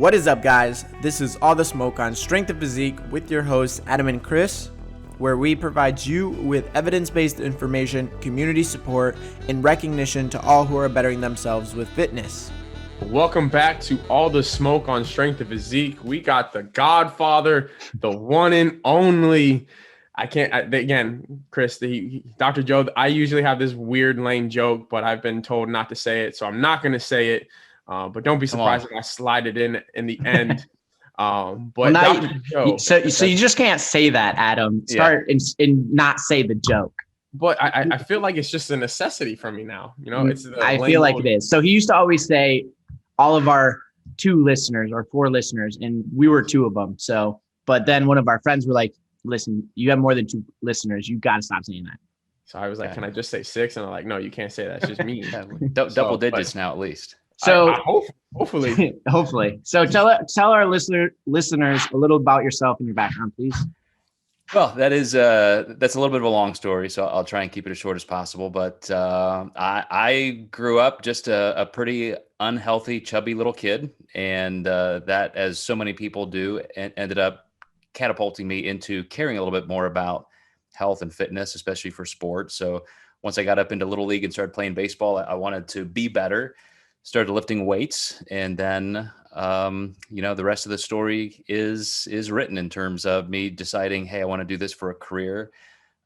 What is up, guys? This is All the Smoke on Strength Physique with your hosts, Adam and Chris, where we provide you with evidence-based information, community support, and recognition to all who are bettering themselves with fitness. Welcome back to All the Smoke on Strength Physique. We got the Godfather, the one and only. Chris, Dr. Joe, I usually have this weird lame joke, but I've been told not to say it, so I'm not going to say it. But don't be surprised if I slide it in the end. So you just can't say that, Adam. Start and not say the joke. But I feel like it's just a necessity for me now. You know, I feel like it is. So he used to always say, all of our 2 listeners or 4 listeners, and we were 2 of them. So, but then one of our friends were like, listen, you have more than 2 listeners. You got to stop saying that. So I was like, can I just say 6? And I'm like, no, you can't say that. It's just me. Double digits now, at least. So hopefully. So tell our listeners a little about yourself and your background, please. Well, that's a little bit of a long story, so I'll try and keep it as short as possible. But I grew up just a pretty unhealthy, chubby little kid, and that, as so many people do, ended up catapulting me into caring a little bit more about health and fitness, especially for sports. So once I got up into Little League and started playing baseball, I wanted to be better. Started lifting weights, and then the rest of the story is written in terms of me deciding, hey, I want to do this for a career.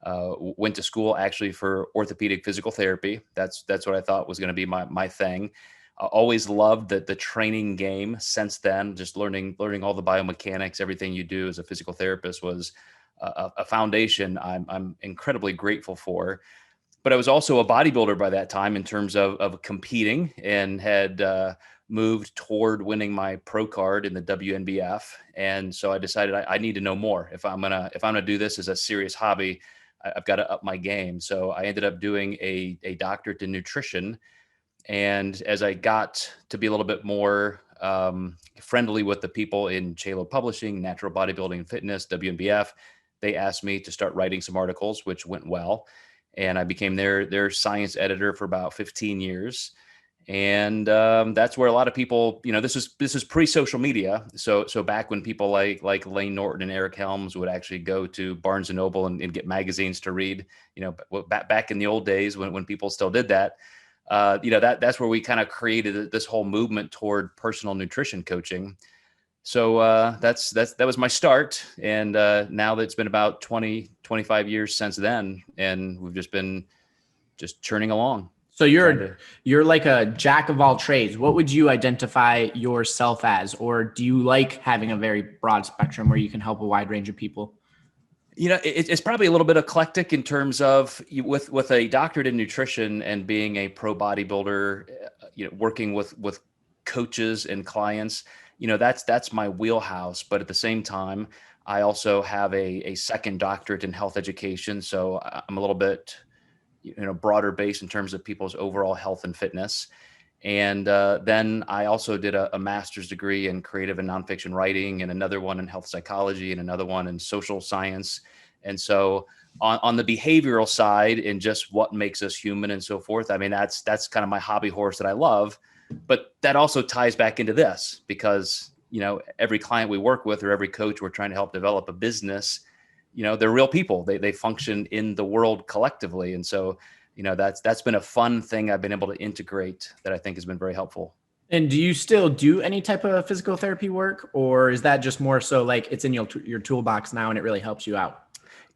Went to school actually for orthopedic physical therapy. That's what I thought was going to be my thing. Always loved the training game. Since then, just learning all the biomechanics, everything you do as a physical therapist was a foundation I'm incredibly grateful for. But I was also a bodybuilder by that time in terms of competing, and had moved toward winning my pro card in the WNBF. And so I decided I need to know more. If I'm gonna do this as a serious hobby, I've got to up my game. So I ended up doing a doctorate in nutrition. And as I got to be a little bit more friendly with the people in JLo Publishing, Natural Bodybuilding and Fitness, WNBF, they asked me to start writing some articles, which went well. And I became their science editor for about 15 years. And that's where a lot of people, this is pre-social media. So back when people like Lane Norton and Eric Helms would actually go to Barnes & Noble and get magazines to read, back in the old days when people still did that, that's where we kind of created this whole movement toward personal nutrition coaching. So that was my start. And now that it's been about 25 years since then, and we've just been churning along. So you're like a jack of all trades. What would you identify yourself as? Or do you like having a very broad spectrum where you can help a wide range of people? It's probably a little bit eclectic in terms of with a doctorate in nutrition and being a pro bodybuilder, working with coaches and clients. That's my wheelhouse. But at the same time, I also have a second doctorate in health education. So I'm a little bit, broader base in terms of people's overall health and fitness. And then I also did a master's degree in creative and nonfiction writing, and another one in health psychology, and another one in social science. And so on the behavioral side, and just what makes us human and so forth, I mean, that's kind of my hobby horse that I love. But that also ties back into this, because, every client we work with, or every coach we're trying to help develop a business, they're real people. They function in the world collectively. And so, that's been a fun thing I've been able to integrate that I think has been very helpful. And do you still do any type of physical therapy work, or is that just more so like it's in your toolbox now and it really helps you out?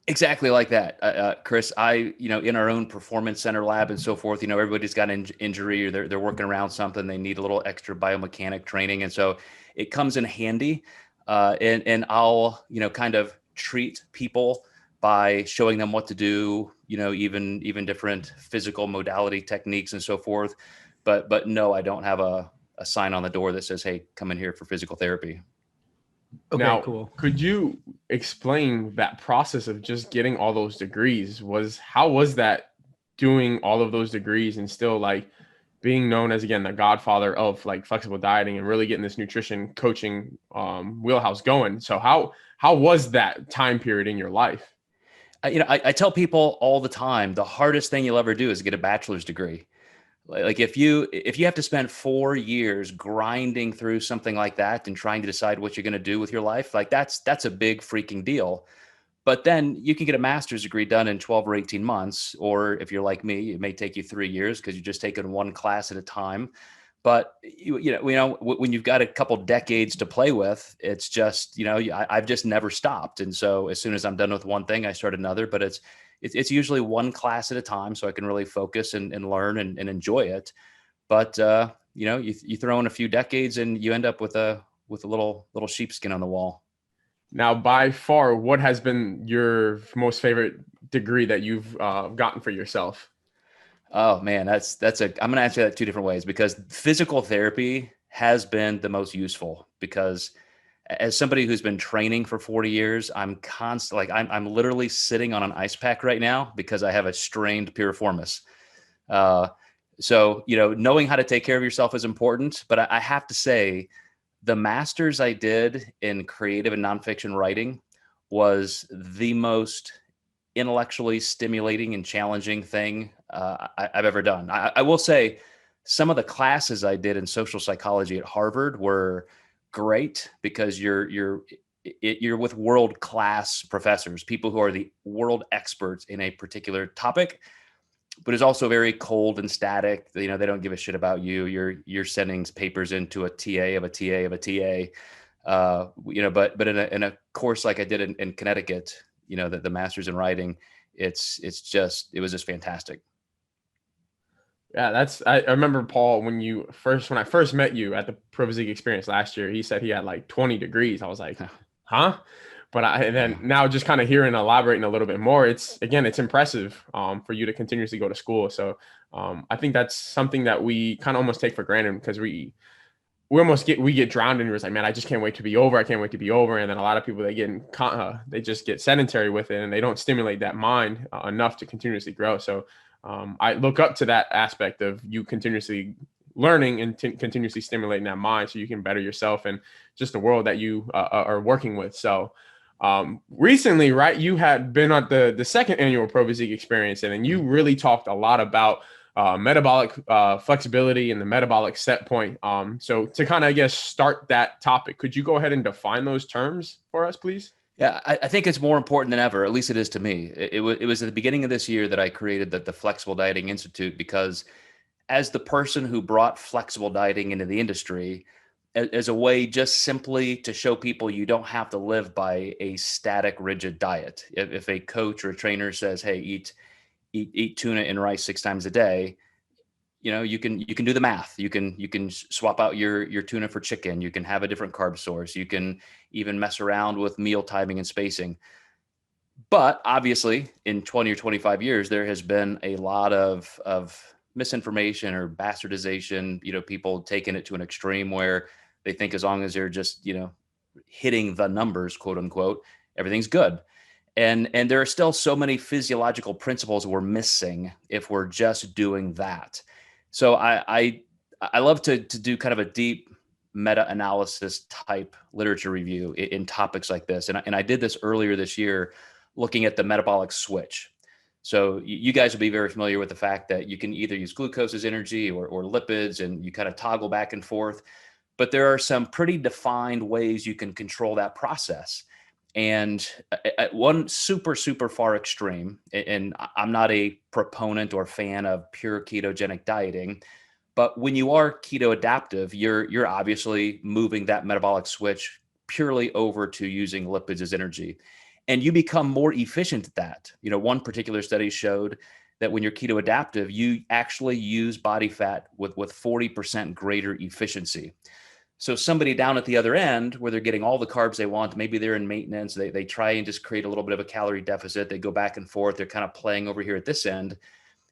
Exactly like that, Chris. In our own performance center lab and so forth, everybody's got an injury, or they're working around something. They need a little extra biomechanic training. And so it comes in handy. And I'll, kind of treat people by showing them what to do, even different physical modality techniques and so forth. But no, I don't have a sign on the door that says, hey, come in here for physical therapy. Okay, now, cool. Could you explain that process of just getting all those degrees? How was that, doing all of those degrees and still like being known as, again, the godfather of like flexible dieting and really getting this nutrition coaching wheelhouse going? So how was that time period in your life? I tell people all the time, the hardest thing you'll ever do is get a bachelor's degree. Like if you have to spend 4 years grinding through something like that and trying to decide what you're going to do with your life, like that's a big freaking deal. But then you can get a master's degree done in 12 or 18 months. Or if you're like me, it may take you 3 years because you're just taking one class at a time. But when you've got a couple decades to play with, it's just, I've just never stopped. And so as soon as I'm done with one thing, I start another, but it's usually one class at a time so I can really focus and learn and enjoy it. But, you throw in a few decades and you end up with a little sheepskin on the wall. Now, by far, what has been your most favorite degree that you've gotten for yourself? Oh man, I'm going to answer that two different ways, because physical therapy has been the most useful, because as somebody who's been training for 40 years, I'm constantly I'm literally sitting on an ice pack right now because I have a strained piriformis. So, knowing how to take care of yourself is important, but I have to say the master's I did in creative and nonfiction writing was the most intellectually stimulating and challenging thing I've ever done. I will say some of the classes I did in social psychology at Harvard were great because you're with world-class professors, people who are the world experts in a particular topic, but it's also very cold and static. They don't give a shit about you. You're sending papers into a TA of a TA of a TA. But in a course like I did in Connecticut, the master's in writing, it was just fantastic. Yeah, I remember, Paul, when I first met you at the Pro Physique experience last year, he said he had like 20 degrees. I was like, huh? But then now just kind of hearing, elaborating a little bit more, it's impressive for you to continuously go to school. So I think that's something that we kind of almost take for granted, because we get drowned in it. It's like, man, I just can't wait to be over. I can't wait to be over. And then a lot of people, they just get sedentary with it, and they don't stimulate that mind enough to continuously grow. So I look up to that aspect of you continuously learning and continuously stimulating that mind so you can better yourself and just the world that you are working with. So recently, right, you had been at the second annual Pro Physique experience, and then you really talked a lot about metabolic flexibility and the metabolic set point. So to kind of, I guess, start that topic, could you go ahead and define those terms for us, please? Yeah, I think it's more important than ever. At least it is to me. It was at the beginning of this year that I created the Flexible Dieting Institute, because as the person who brought flexible dieting into the industry as a way just simply to show people you don't have to live by a static, rigid diet. If a coach or a trainer says, hey, eat tuna and rice 6 times a day, you can do the math. You can swap out your tuna for chicken. You can have a different carb source. You can even mess around with meal timing and spacing. But obviously, in 20 or 25 years, there has been a lot of misinformation or bastardization. People taking it to an extreme where they think as long as they're just hitting the numbers, quote unquote, everything's good. And there are still so many physiological principles we're missing if we're just doing that. So I love to do kind of a deep meta-analysis type literature review in topics like this. And I did this earlier this year, looking at the metabolic switch. So you guys will be very familiar with the fact that you can either use glucose as energy or lipids, and you kind of toggle back and forth. But there are some pretty defined ways you can control that process. And at one super, super far extreme, and I'm not a proponent or fan of pure ketogenic dieting, but when you are keto adaptive, you're obviously moving that metabolic switch purely over to using lipids as energy. And you become more efficient at that. One particular study showed that when you're keto adaptive, you actually use body fat with 40% greater efficiency. So somebody down at the other end, where they're getting all the carbs they want, maybe they're in maintenance, they try and just create a little bit of a calorie deficit. They go back and forth. They're kind of playing over here at this end.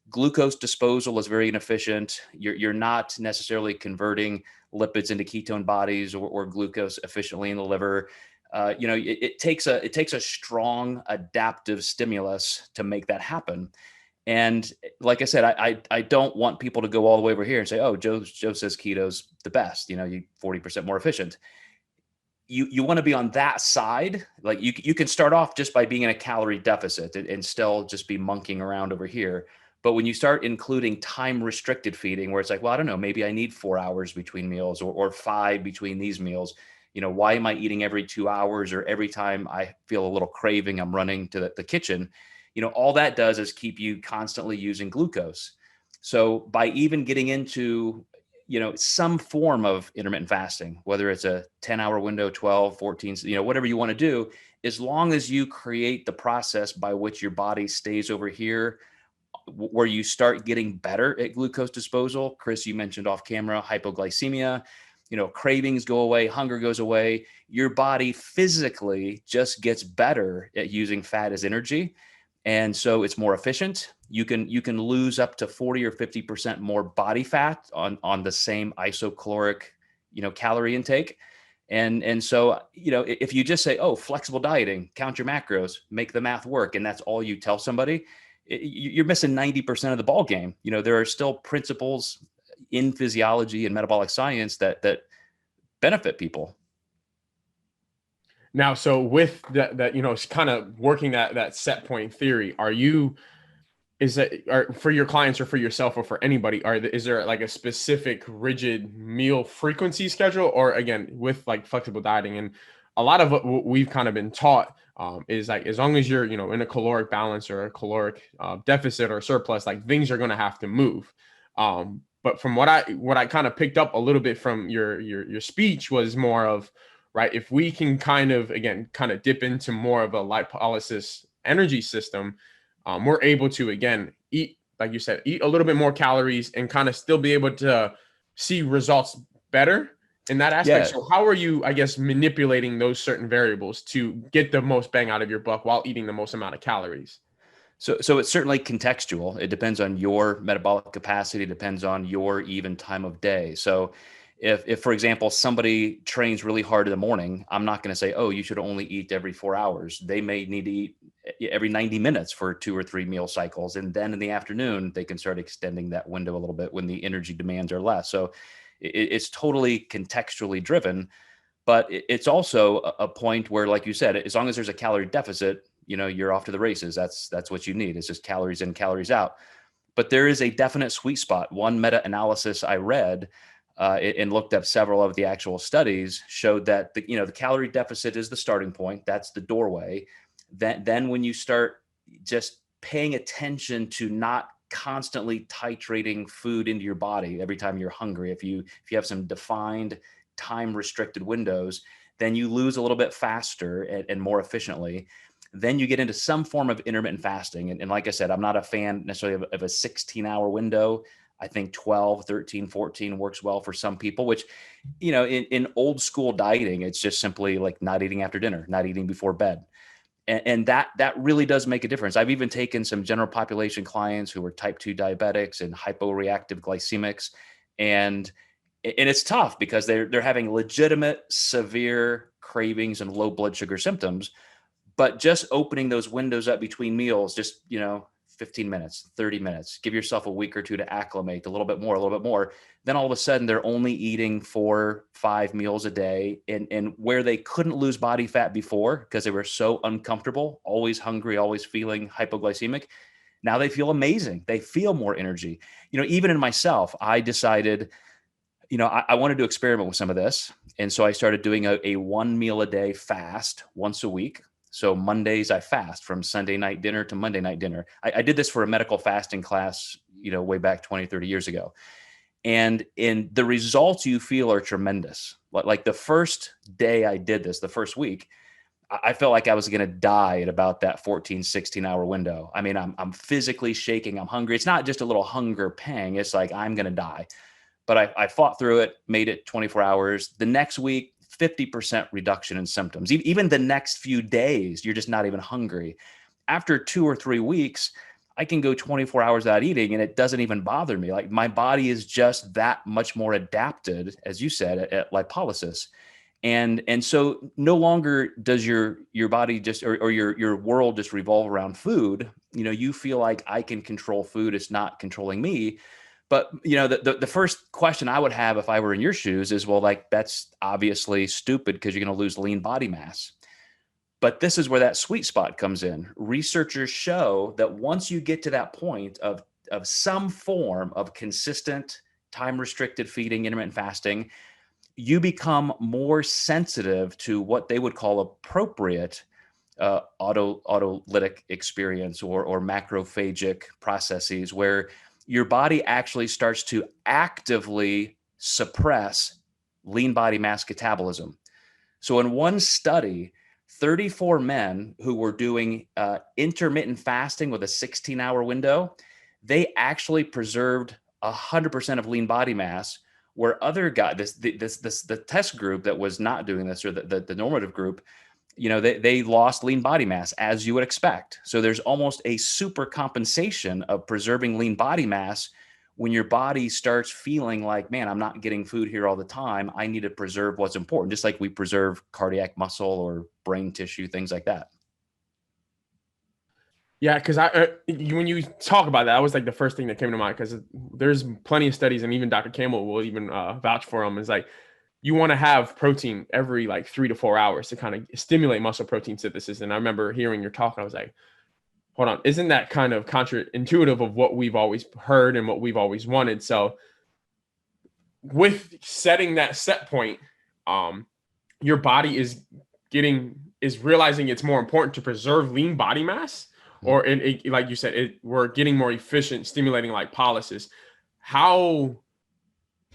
Glucose disposal is very inefficient. You're not necessarily converting lipids into ketone bodies or glucose efficiently in the liver. It takes a strong adaptive stimulus to make that happen. And like I said, I don't want people to go all the way over here and say, oh, Joe says keto's the best, you 40% more efficient. You want to be on that side. Like you can start off just by being in a calorie deficit and still just be monkeying around over here. But when you start including time restricted feeding, where it's like, well, I don't know, maybe I need 4 hours between meals or 5 between these meals. Why am I eating every 2 hours, or every time I feel a little craving, I'm running to the kitchen? All that does is keep you constantly using glucose. So by even getting into, some form of intermittent fasting, whether it's a 10-hour window, 12, 14, whatever you want to do, as long as you create the process by which your body stays over here, where you start getting better at glucose disposal. Chris, you mentioned off camera, hypoglycemia, cravings go away, hunger goes away. Your body physically just gets better at using fat as energy. And so it's more efficient. You can lose up to 40 or 50% more body fat on the same isocaloric, calorie intake. And so, if you just say, oh, flexible dieting, count your macros, make the math work, and that's all you tell somebody, you're missing 90% of the ball game. There are still principles in physiology and metabolic science that benefit people. Now, so with that, it's kind of working that set point theory. For your clients or for yourself or for anybody, is there like a specific rigid meal frequency schedule, or again, with like flexible dieting? And a lot of what we've kind of been taught is like, as long as you're, in a caloric balance or a caloric deficit or surplus, like things are going to have to move. But from what I kind of picked up a little bit from your speech was more of, right, if we can kind of dip into more of a lipolysis energy system, we're able to, again, eat, like you said, eat a little bit more calories and kind of still be able to see results better in that aspect. Yeah. So how are you, I guess, manipulating those certain variables to get the most bang out of your buck while eating the most amount of calories? So it's certainly contextual. It depends on your metabolic capacity, depends on your even time of day. So if for example, somebody trains really hard in the morning, I'm not going to say, oh, you should only eat every 4 hours. They may need to eat every 90 minutes for 2 or 3 meal cycles. And then in the afternoon, they can start extending that window a little bit when the energy demands are less. So it's totally contextually driven, but it's also a point where, like you said, as long as there's a calorie deficit, you're off to the races. That's what you need. It's just calories in, calories out. But there is a definite sweet spot. One meta-analysis I read and looked up several of the actual studies showed that the calorie deficit is the starting point. That's the doorway. Then when you start just paying attention to not constantly titrating food into your body every time you're hungry, if you have some defined time restricted windows, then you lose a little bit faster and more efficiently. Then you get into some form of intermittent fasting. And like I said, I'm not a fan necessarily of a 16-hour window. I think 12, 13, 14 works well for some people, which, in old school dieting, it's just simply like not eating after dinner, not eating before bed. And that really does make a difference. I've even taken some general population clients who were type 2 diabetics and hyporeactive glycemics. And it's tough because they're having legitimate, severe cravings and low blood sugar symptoms. But just opening those windows up between meals, just, 15 minutes, 30 minutes, give yourself a week or two to acclimate a little bit more. Then all of a sudden they're only eating 4, 5 meals a day. And where they couldn't lose body fat before because they were so uncomfortable, always hungry, always feeling hypoglycemic, now they feel amazing. They feel more energy. Even in myself, I decided, I wanted to experiment with some of this. And so I started doing a 1 meal a day fast once a week. So Mondays I fast from Sunday night dinner to Monday night dinner. I did this for a medical fasting class, way back 20, 30 years ago. And the results you feel are tremendous. Like the first day I did this, the first week, I felt like I was going to die at about that 14, 16-hour window. I mean, I'm physically shaking. I'm hungry. It's not just a little hunger pang. It's like, I'm going to die. But I fought through it, made it 24 hours. The next week, 50% reduction in symptoms. Even the next few days, you're just not even hungry. After 2 or 3 weeks, I can go 24 hours without eating and it doesn't even bother me. Like my body is just that much more adapted, as you said, at lipolysis. And so no longer does your body just, or your world just revolve around food. You feel like I can control food. It's not controlling me. But, the first question I would have if I were in your shoes is, well, like, that's obviously stupid because you're going to lose lean body mass. But this is where that sweet spot comes in. Researchers show that once you get to that point of of some form of consistent time-restricted feeding, intermittent fasting, you become more sensitive to what they would call appropriate autolytic experience or macrophagic processes, where your body actually starts to actively suppress lean body mass catabolism. So in one study, 34 men who were doing intermittent fasting with a 16-hour window, they actually preserved 100% of lean body mass, where other guys, the test group that was not doing this, or the normative group, they lost lean body mass, as you would expect. So there's almost a super compensation of preserving lean body mass when your body starts feeling like, man, I'm not getting food here all the time. I need to preserve what's important, just like we preserve cardiac muscle or brain tissue, things like that. Yeah, because when you talk about that was like the first thing that came to mind, because there's plenty of studies, and even Dr. Campbell will even vouch for them. Is like, you want to have protein every like 3 to 4 hours to kind of stimulate muscle protein synthesis. And I remember hearing your talk, and I was like, hold on, isn't that kind of counterintuitive of what we've always heard and what we've always wanted? So with setting that set point, your body is realizing it's more important to preserve lean body mass, or like you said, we're getting more efficient stimulating lipolysis. How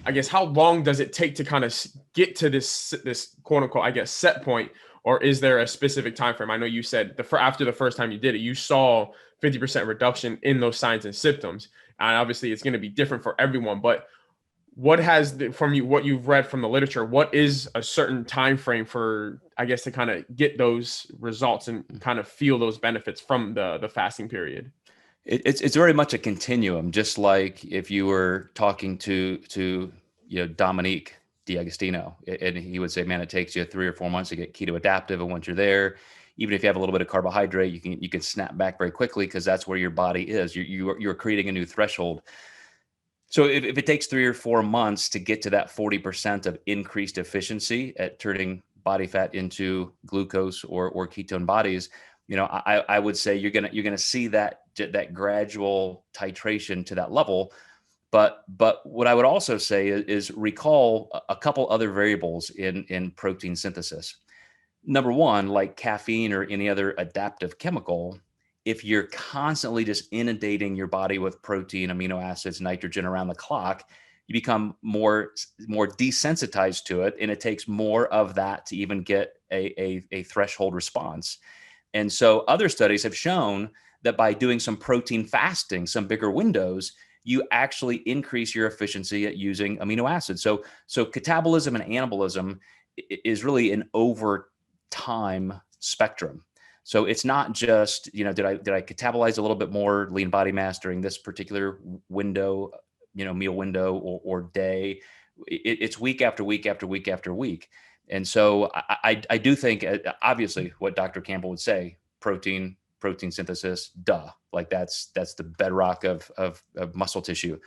long does it take to kind of get to this quote unquote, I guess, set point? Or is there a specific time frame? I know you said after the first time you did it, you saw 50% reduction in those signs and symptoms. And obviously it's going to be different for everyone, but what you've read from the literature, what is a certain time frame for, I guess, to kind of get those results and kind of feel those benefits from the fasting period? It's very much a continuum, just like if you were talking to Dominique D'Agostino, and he would say, man, it takes you 3 or 4 months to get keto adaptive. And once you're there, even if you have a little bit of carbohydrate, you can snap back very quickly, because that's where your body is. You're creating a new threshold. So if it takes 3 or 4 months to get to that 40% of increased efficiency at turning body fat into glucose or ketone bodies, I would say you're gonna see that gradual titration to that level. But what I would also say is recall a couple other variables in protein synthesis. Number one, like caffeine or any other adaptive chemical, if you're constantly just inundating your body with protein, amino acids, nitrogen around the clock, you become more desensitized to it, and it takes more of that to even get a threshold response. And so other studies have shown that by doing some protein fasting, some bigger windows, you actually increase your efficiency at using amino acids. So catabolism and anabolism is really an over time spectrum. So it's not just, did I catabolize a little bit more lean body mass during this particular window, meal window or day? It's week after week after week after week. And so I do think, obviously, what Dr. Campbell would say, protein synthesis, like that's the bedrock of muscle tissue.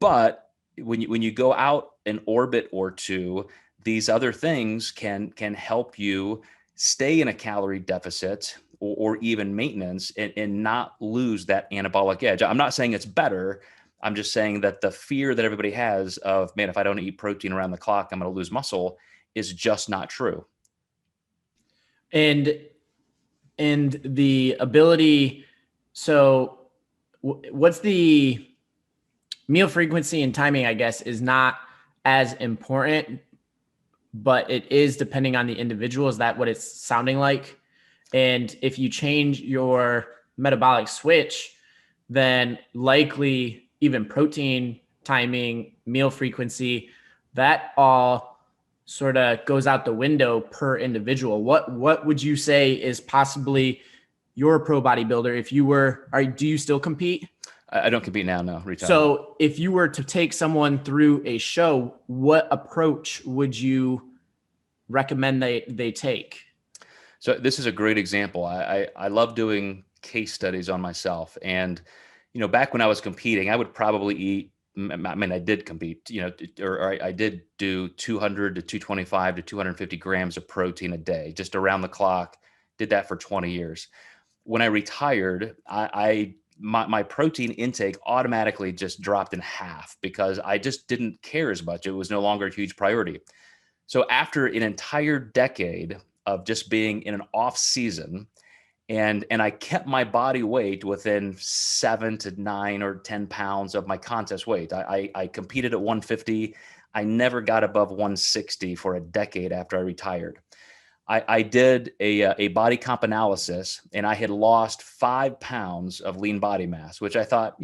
But when you go out an orbit or two, these other things can help you stay in a calorie deficit or even maintenance and not lose that anabolic edge. I'm not saying it's better. I'm just saying that the fear that everybody has of, man, if I don't eat protein around the clock, I'm going to lose muscle, is just not true. And the ability, so what's the meal frequency and timing, I guess, is not as important, but it is depending on the individual. Is that what it's sounding like? And if you change your metabolic switch, then likely even protein timing, meal frequency, that all sort of goes out the window per individual. What would you say is possibly your pro bodybuilder? If you were, do you still compete? I don't compete now, no. Retired. So if you were to take someone through a show, what approach would you recommend they take? So this is a great example. I love doing case studies on myself. And, back when I was competing, I would probably eat, I did compete, or I did do 200 to 225 to 250 grams of protein a day, just around the clock. Did that for 20 years. When I retired, I my protein intake automatically just dropped in half because I just didn't care as much. It was no longer a huge priority. So after an entire decade of just being in an off season, and I kept my body weight within 7 to 9 or 10 pounds of my contest weight. I competed at 150. I never got above 160 for a decade after I retired. I did a body comp analysis, and I had lost 5 pounds of lean body mass, which I thought,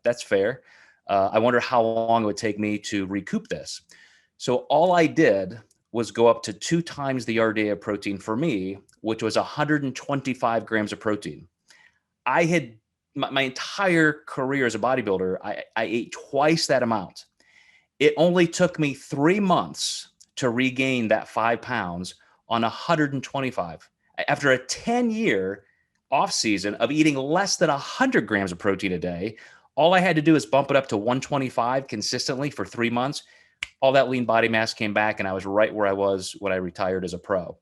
that's fair. I wonder how long it would take me to recoup this. So all I did was go up to 2 times the RDA of protein for me, which was 125 grams of protein. I had my entire career as a bodybuilder, I ate twice that amount. It only took me 3 months to regain that 5 pounds on 125. After a 10-year off season of eating less than 100 grams of protein a day, all I had to do is bump it up to 125 consistently for 3 months. All that lean body mass came back, and I was right where I was when I retired as a pro.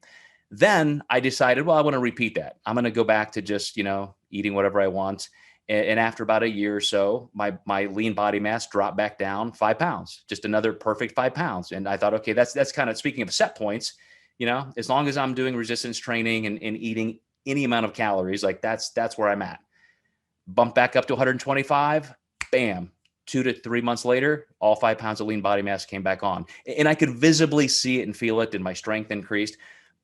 Then I decided, well, I want to repeat that. I'm going to go back to just, eating whatever I want. And after about a year or so, my lean body mass dropped back down 5 pounds, just another perfect 5 pounds. And I thought, okay, that's kind of, speaking of set points, as long as I'm doing resistance training and eating any amount of calories, like that's where I'm at. Bump back up to 125, bam. 2 to 3 months later, all 5 pounds of lean body mass came back on. And I could visibly see it and feel it, and my strength increased.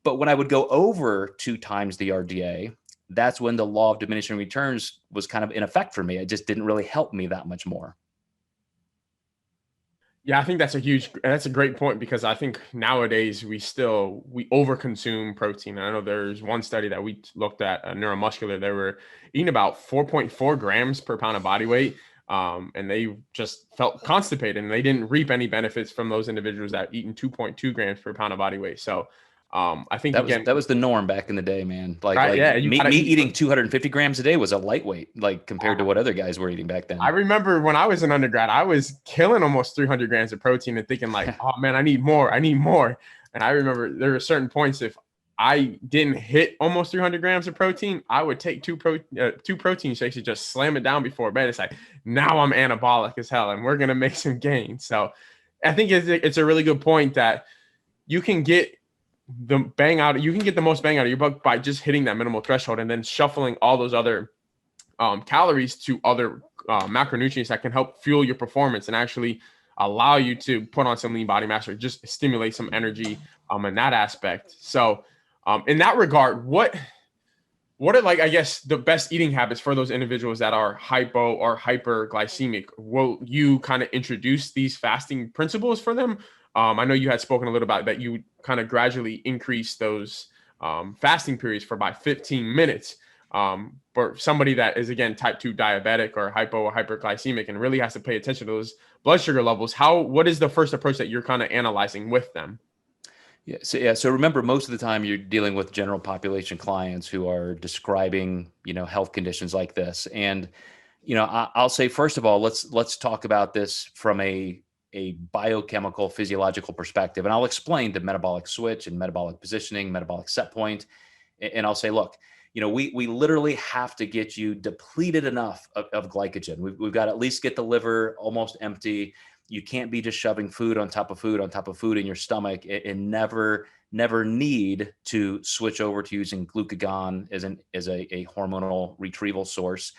But when I would go over 2 times the RDA, that's when the law of diminishing returns was kind of in effect for me. It just didn't really help me that much more. Yeah, I think that's a great point, because I think nowadays we overconsume protein. I know there's one study that we looked at, neuromuscular. They were eating about 4.4 grams per pound of body weight. And they just felt constipated, and they didn't reap any benefits from those individuals that eaten 2.2 grams per pound of body weight. So I think that was the norm back in the day, man. Me eating 250 grams a day was a lightweight, compared to what other guys were eating back then. I remember when I was an undergrad, I was killing almost 300 grams of protein and thinking oh man, I need more. And I remember there were certain points, if I didn't hit almost 300 grams of protein, I would take two protein shakes and just slam it down before bed. It's like, now I'm anabolic as hell, and we're going to make some gains. So I think it's a really good point that you can get the most bang out of your buck by just hitting that minimal threshold, and then shuffling all those other calories to other macronutrients that can help fuel your performance and actually allow you to put on some lean body mass or just stimulate some energy in that aspect. So in that regard, what are, I guess, the best eating habits for those individuals that are hypo or hyperglycemic? Will you kind of introduce these fasting principles for them? I know you had spoken a little about that. You kind of gradually increase those fasting periods for by 15 minutes. For somebody that is, again, type 2 diabetic or hypo or hyperglycemic and really has to pay attention to those blood sugar levels, what is the first approach that you're kind of analyzing with them? So remember, most of the time you're dealing with general population clients who are describing, health conditions like this. And, I'll say, first of all, let's talk about this from a biochemical, physiological perspective. And I'll explain the metabolic switch and metabolic positioning, metabolic set point. And I'll say, look, we literally have to get you depleted enough of glycogen. We've got to at least get the liver almost empty. You can't be just shoving food on top of food on top of food in your stomach, and never need to switch over to using glucagon as a hormonal retrieval source.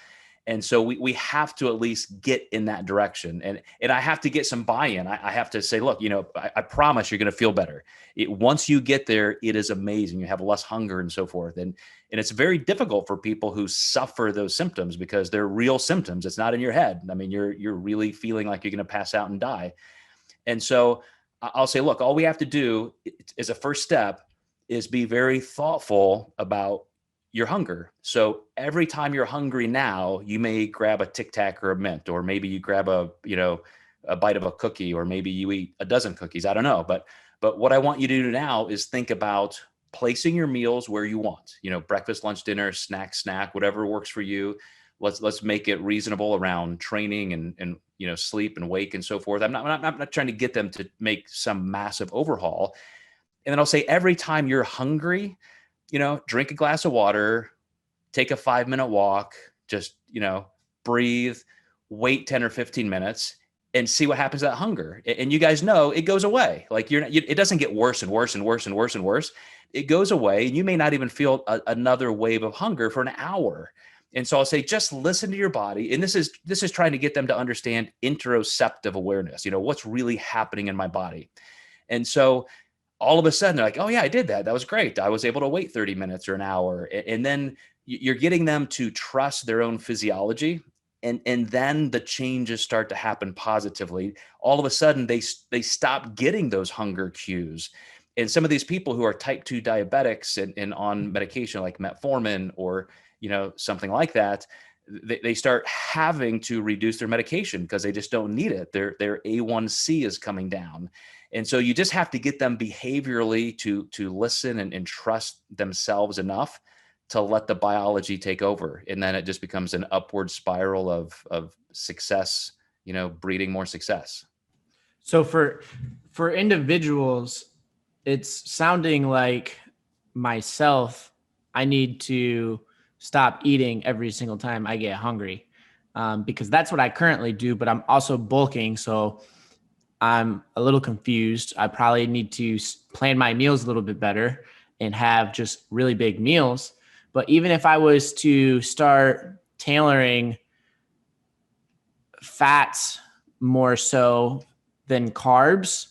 And so we have to at least get in that direction. And I have to get some buy-in. I have to say, look, I promise you're going to feel better. Once you get there, it is amazing. You have less hunger and so forth. And it's very difficult for people who suffer those symptoms, because they're real symptoms. It's not in your head. I mean, you're really feeling like you're going to pass out and die. And so I'll say, look, all we have to do as a first step is be very thoughtful about your hunger. So every time you're hungry now, you may grab a Tic Tac or a Mint, or maybe you grab a bite of a cookie, or maybe you eat a dozen cookies. I don't know. But what I want you to do now is think about placing your meals where you want, breakfast, lunch, dinner, snack, whatever works for you. Let's make it reasonable around training and sleep and wake and so forth. I'm not trying to get them to make some massive overhaul. And then I'll say, every time you're hungry, drink a glass of water, take a 5-minute walk, just, breathe, wait 10 or 15 minutes and see what happens to that hunger. And you guys know it goes away. Like it doesn't get worse and worse and worse and worse and worse. It goes away and you may not even feel another wave of hunger for an hour. And so I'll say, just listen to your body. And this is trying to get them to understand interoceptive awareness, what's really happening in my body. And so all of a sudden they're like, oh yeah, I did that. That was great. I was able to wait 30 minutes or an hour. And then you're getting them to trust their own physiology. And then the changes start to happen positively. All of a sudden they stop getting those hunger cues. And some of these people who are type 2 diabetics and on medication like metformin or something like that, they start having to reduce their medication because they just don't need it. Their A1C is coming down. And so you just have to get them behaviorally to listen and trust themselves enough to let the biology take over. And then it just becomes an upward spiral of success, breeding more success. So for individuals, it's sounding like myself, I need to stop eating every single time I get hungry, because that's what I currently do, but I'm also bulking. So I'm a little confused. I probably need to plan my meals a little bit better and have just really big meals. But even if I was to start tailoring fats more so than carbs,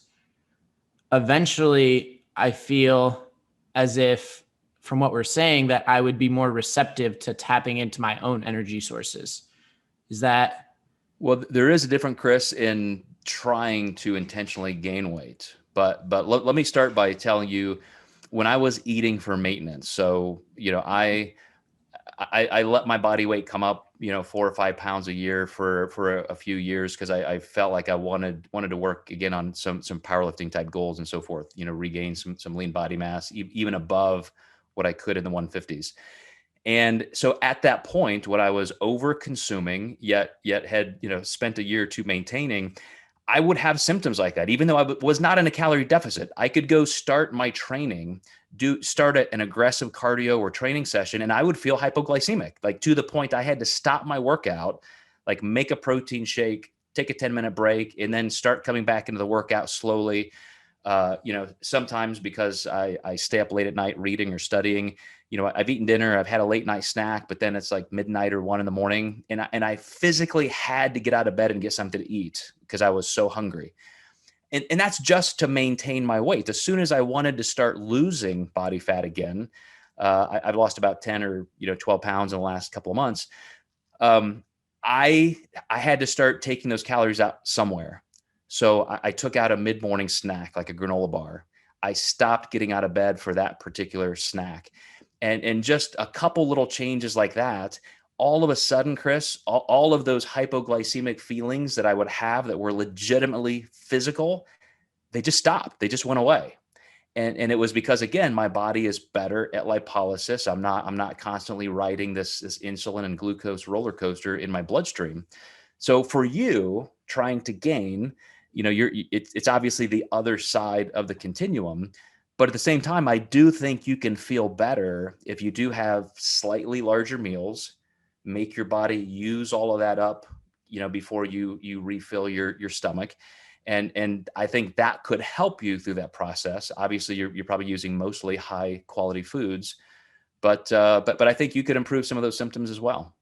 eventually I feel as if, from what we're saying, that I would be more receptive to tapping into my own energy sources. Is that? Well, there is a difference, Chris, in trying to intentionally gain weight. But let me start by telling you, when I was eating for maintenance, so, I let my body weight come up, 4 or 5 pounds a year for a few years because I felt like I wanted to work again on some powerlifting type goals and so forth, regain some lean body mass, even above what I could in the 150s. And so at that point, when I was over consuming, yet had, spent a year or two maintaining, I would have symptoms like that. Even though I was not in a calorie deficit, I could go start my training, start at an aggressive cardio or training session, and I would feel hypoglycemic, like to the point I had to stop my workout, like make a protein shake, take a 10-minute break, and then start coming back into the workout slowly. Sometimes because I stay up late at night reading or studying, I've eaten dinner, I've had a late night snack, but then it's like midnight or 1 a.m. and I physically had to get out of bed and get something to eat because I was so hungry. And that's just to maintain my weight. As soon as I wanted to start losing body fat again, I've lost about 10 or 12 pounds in the last couple of months. I had to start taking those calories out somewhere. So I took out a mid-morning snack, like a granola bar. I stopped getting out of bed for that particular snack. And just a couple little changes like that, all of a sudden, Chris, all of those hypoglycemic feelings that I would have that were legitimately physical, they just stopped. They just went away. And it was because, again, my body is better at lipolysis. I'm not constantly riding this insulin and glucose roller coaster in my bloodstream. So for you trying to gain, it's obviously the other side of the continuum. But at the same time, I do think you can feel better if you do have slightly larger meals, make your body use all of that up, before you refill your stomach. And I think that could help you through that process. Obviously, you're probably using mostly high quality foods, but I think you could improve some of those symptoms as well.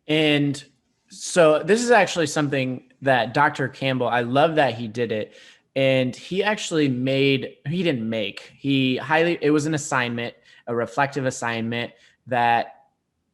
And so this is actually something that Dr. Campbell, I love that he did it. And he actually it was an assignment, a reflective assignment that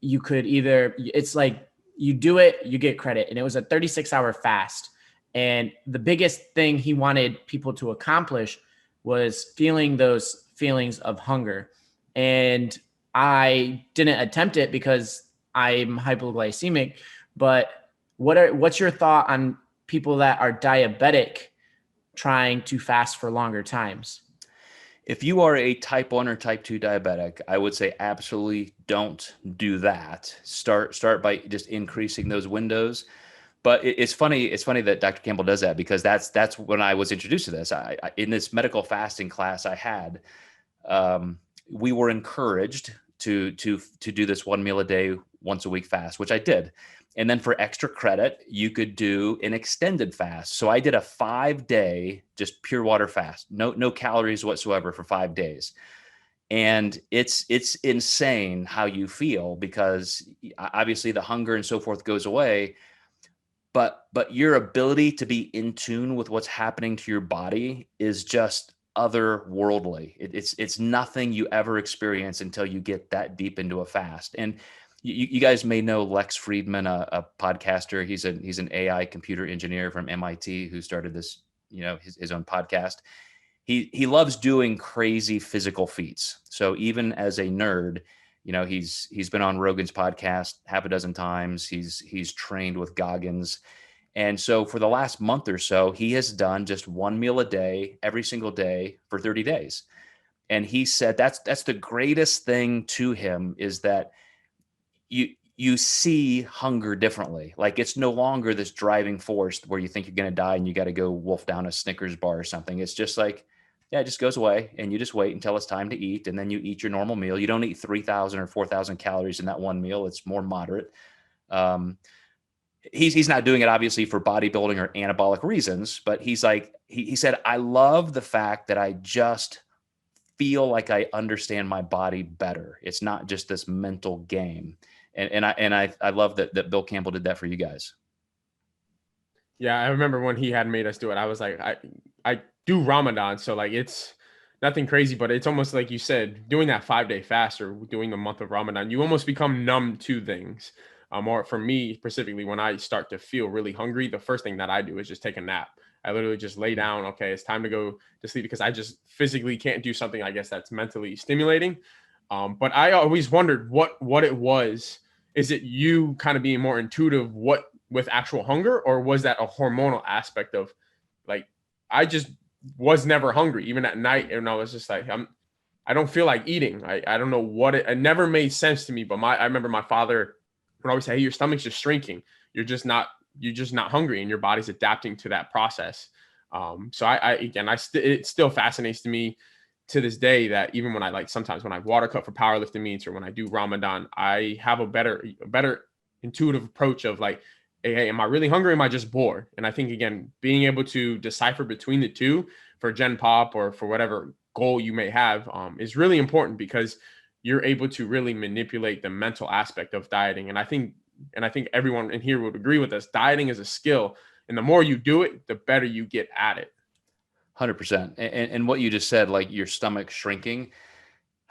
you could it's like you do it, you get credit. And it was a 36-hour fast. And the biggest thing he wanted people to accomplish was feeling those feelings of hunger. And I didn't attempt it because I'm hypoglycemic, but what's your thought on people that are diabetic trying to fast for longer times? If you are a type 1 or type 2 diabetic, I would say absolutely don't do that. Start by just increasing those windows. But it's funny that Dr. Campbell does that, because that's when I was introduced to this. I in this medical fasting class I had, we were encouraged to do this 1 meal a day, once a week fast, which I did. And then for extra credit, you could do an extended fast. So I did a 5-day, just pure water fast, no calories whatsoever for 5 days. And it's insane how you feel, because obviously the hunger and so forth goes away, but your ability to be in tune with what's happening to your body is just otherworldly. It's nothing you ever experience until you get that deep into a fast. And you guys may know Lex Friedman, a podcaster. He's an AI computer engineer from MIT who started this, his own podcast. He loves doing crazy physical feats. So even as a nerd, he's been on Rogan's podcast half a dozen times. He's trained with Goggins. And so for the last month or so, he has done just one meal a day, every single day for 30 days. And he said that's the greatest thing to him, is that you see hunger differently. Like, it's no longer this driving force where you think you're going to die and you got to go wolf down a Snickers bar or something. It's just like, yeah, it just goes away, and you just wait until it's time to eat. And then you eat your normal meal. You don't eat 3,000 or 4,000 calories in that one meal. It's more moderate. He's not doing it obviously for bodybuilding or anabolic reasons, but he's like, he said, I love the fact that I just feel like I understand my body better. It's not just this mental game. And I love that Bill Campbell did that for you guys. Yeah, I remember when he had made us do it. I was like, I do Ramadan, so like it's nothing crazy, but it's almost like you said, doing that 5-day fast or doing the month of Ramadan, you almost become numb to things. Or for me specifically, when I start to feel really hungry, the first thing that I do is just take a nap. I literally just lay down. Okay, it's time to go to sleep, because I just physically can't do something, I guess, that's mentally stimulating. But I always wondered what it was. Is it you kind of being more intuitive with actual hunger, or was that a hormonal aspect of, like, I just was never hungry, even at night, and I was just like, I don't feel like eating. I don't know what it never made sense to me. But I remember my father would always say, hey, your stomach's just shrinking. You're just not hungry, and your body's adapting to that process. So it still fascinates to me to this day that even when sometimes when I water cut for powerlifting meets, or when I do Ramadan, I have a better intuitive approach of like, hey, am I really hungry? Am I just bored? And I think, again, being able to decipher between the two for Gen Pop or for whatever goal you may have is really important, because you're able to really manipulate the mental aspect of dieting. And I think everyone in here would agree with us. Dieting is a skill, and the more you do it, the better you get at it. 100%. And what you just said, like your stomach shrinking,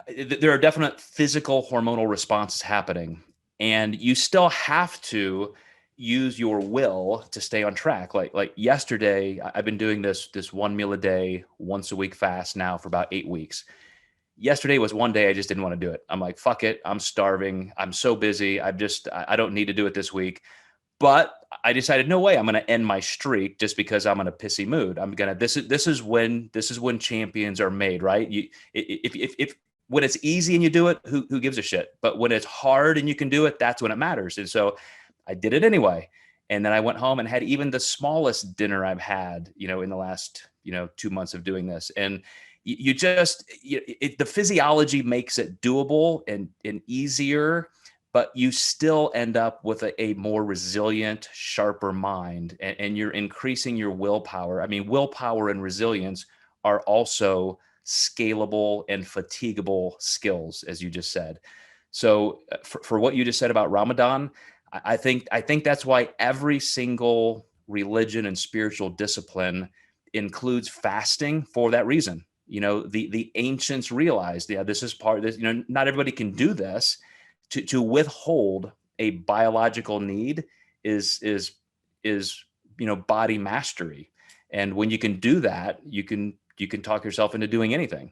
there are definite physical hormonal responses happening, and you still have to use your will to stay on track. Like yesterday, I've been doing this one meal a day, once a week fast now for about 8 weeks. Yesterday was one day I just didn't want to do it. I'm like, fuck it. I'm starving. I'm so busy. I don't need to do it this week. But I decided, no way, I'm going to end my streak just because I'm in a pissy mood. This is when champions are made, right? If when it's easy and you do it, who gives a shit? But when it's hard and you can do it, that's when it matters. And so I did it anyway. And then I went home and had even the smallest dinner I've had, in the last, 2 months of doing this. And the physiology makes it doable and easier, but you still end up with a more resilient, sharper mind, and you're increasing your willpower. I mean, willpower and resilience are also scalable and fatigable skills, as you just said. So for what you just said about Ramadan, I think that's why every single religion and spiritual discipline includes fasting for that reason. The ancients realized, this is part of this, not everybody can do this. To withhold a biological need is body mastery. And when you can do that, you can talk yourself into doing anything.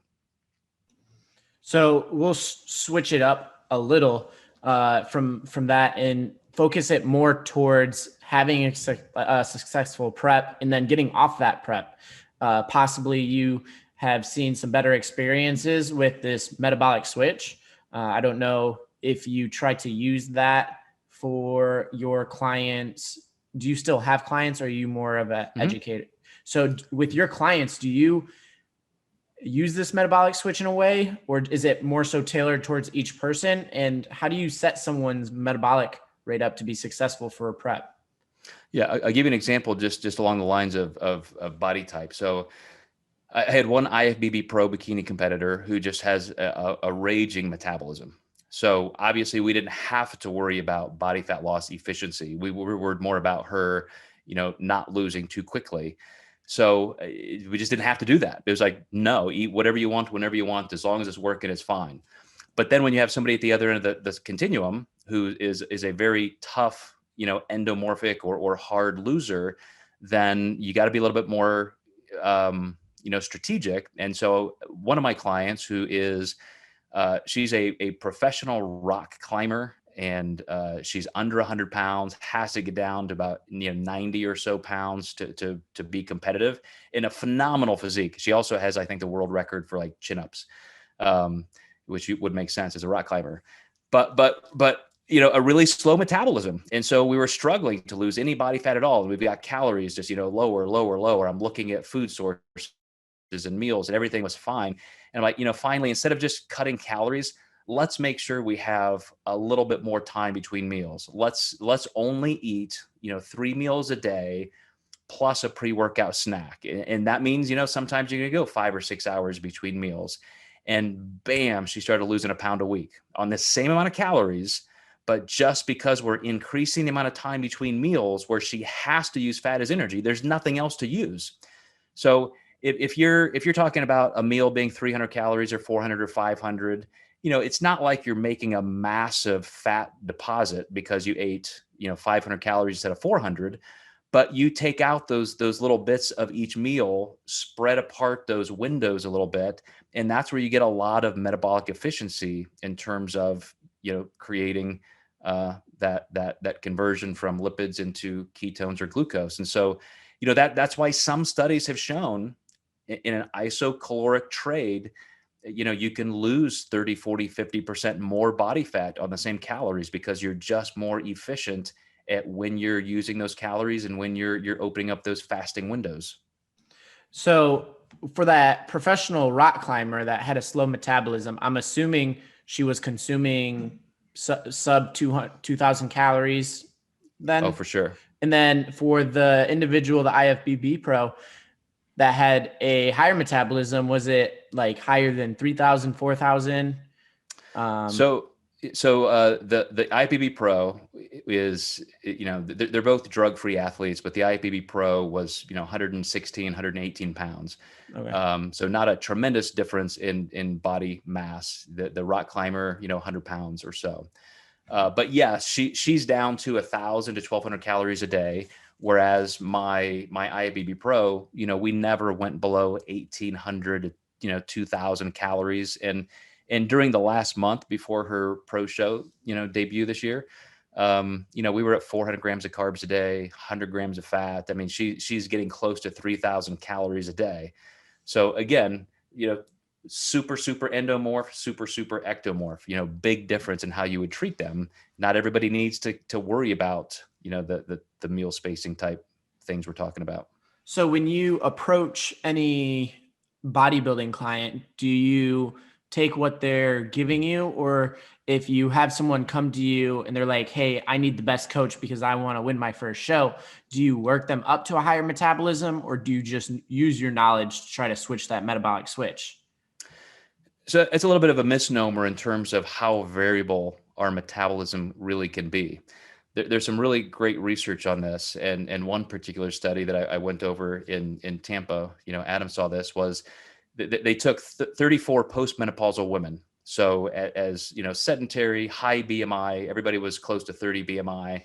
So we'll switch it up a little from that and focus it more towards having a successful prep and then getting off that prep. Possibly you have seen some better experiences with this metabolic switch. I don't know if you try to use that for your clients. Do you still have clients, or are you more of an educator? So with your clients, do you use this metabolic switch in a way, or is it more so tailored towards each person? And how do you set someone's metabolic right up to be successful for a prep. Yeah, I'll give you an example just along the lines of body type. So I had one IFBB Pro bikini competitor who just has a raging metabolism. So obviously we didn't have to worry about body fat loss efficiency. We were more about her, not losing too quickly. So we just didn't have to do that. It was like, no, eat whatever you want, whenever you want, as long as it's working, it's fine. But then when you have somebody at the other end of the continuum who is a very tough, endomorphic or hard loser, then you got to be a little bit more, strategic. And so one of my clients who is, she's a professional rock climber, and she's under 100 pounds, has to get down to about 90 or so pounds to be competitive, in a phenomenal physique. She also has, I think, the world record for like chin-ups, which would make sense as a rock climber. But a really slow metabolism. And so we were struggling to lose any body fat at all. We've got calories just, lower. I'm looking at food sources and meals, and everything was fine. And I'm like, finally, instead of just cutting calories, let's make sure we have a little bit more time between meals. Let's only eat, 3 meals a day plus a pre-workout snack. And that means, sometimes you're going to go 5 or 6 hours between meals. And bam, she started losing a pound a week on the same amount of calories. But just because we're increasing the amount of time between meals where she has to use fat as energy, there's nothing else to use. So if you're talking about a meal being 300 calories or 400 or 500, it's not like you're making a massive fat deposit because you ate, 500 calories instead of 400, but you take out those little bits of each meal, spread apart those windows a little bit, and that's where you get a lot of metabolic efficiency in terms of, creating that conversion from lipids into ketones or glucose. And so, that's why some studies have shown in an isocaloric trade, you can lose 30, 40, 50% more body fat on the same calories because you're just more efficient at when you're using those calories and when you're opening up those fasting windows. So for that professional rock climber that had a slow metabolism, I'm assuming she was consuming sub 2,000 calories then? Oh, for sure. And then for the individual, the IFBB Pro, that had a higher metabolism, was it like higher than 3,000, 4,000? So the IPB Pro is, they're both drug-free athletes, but the IPB Pro was, 116, 118 pounds. Okay. So not a tremendous difference in body mass. The rock climber, 100 pounds or so. But yeah, she's down to 1,000 to 1,200 calories a day. Whereas my IFBB Pro, we never went below 1,800, 2,000 calories. And during the last month before her pro show, debut this year, we were at 400 grams of carbs a day, 100 grams of fat. I mean, she's getting close to 3,000 calories a day. So again, super endomorph, super ectomorph, big difference in how you would treat them. Not everybody needs to worry about, the meal spacing type things we're talking about. So when you approach any bodybuilding client, do you take what they're giving you? Or if you have someone come to you and they're like, hey, I need the best coach because I want to win my first show, do you work them up to a higher metabolism, or do you just use your knowledge to try to switch that metabolic switch? So it's a little bit of a misnomer in terms of how variable our metabolism really can be. There's some really great research on this. And one particular study that I went over in Tampa, Adam saw this, was they took 34 postmenopausal women. So as sedentary, high BMI, everybody was close to 30 BMI.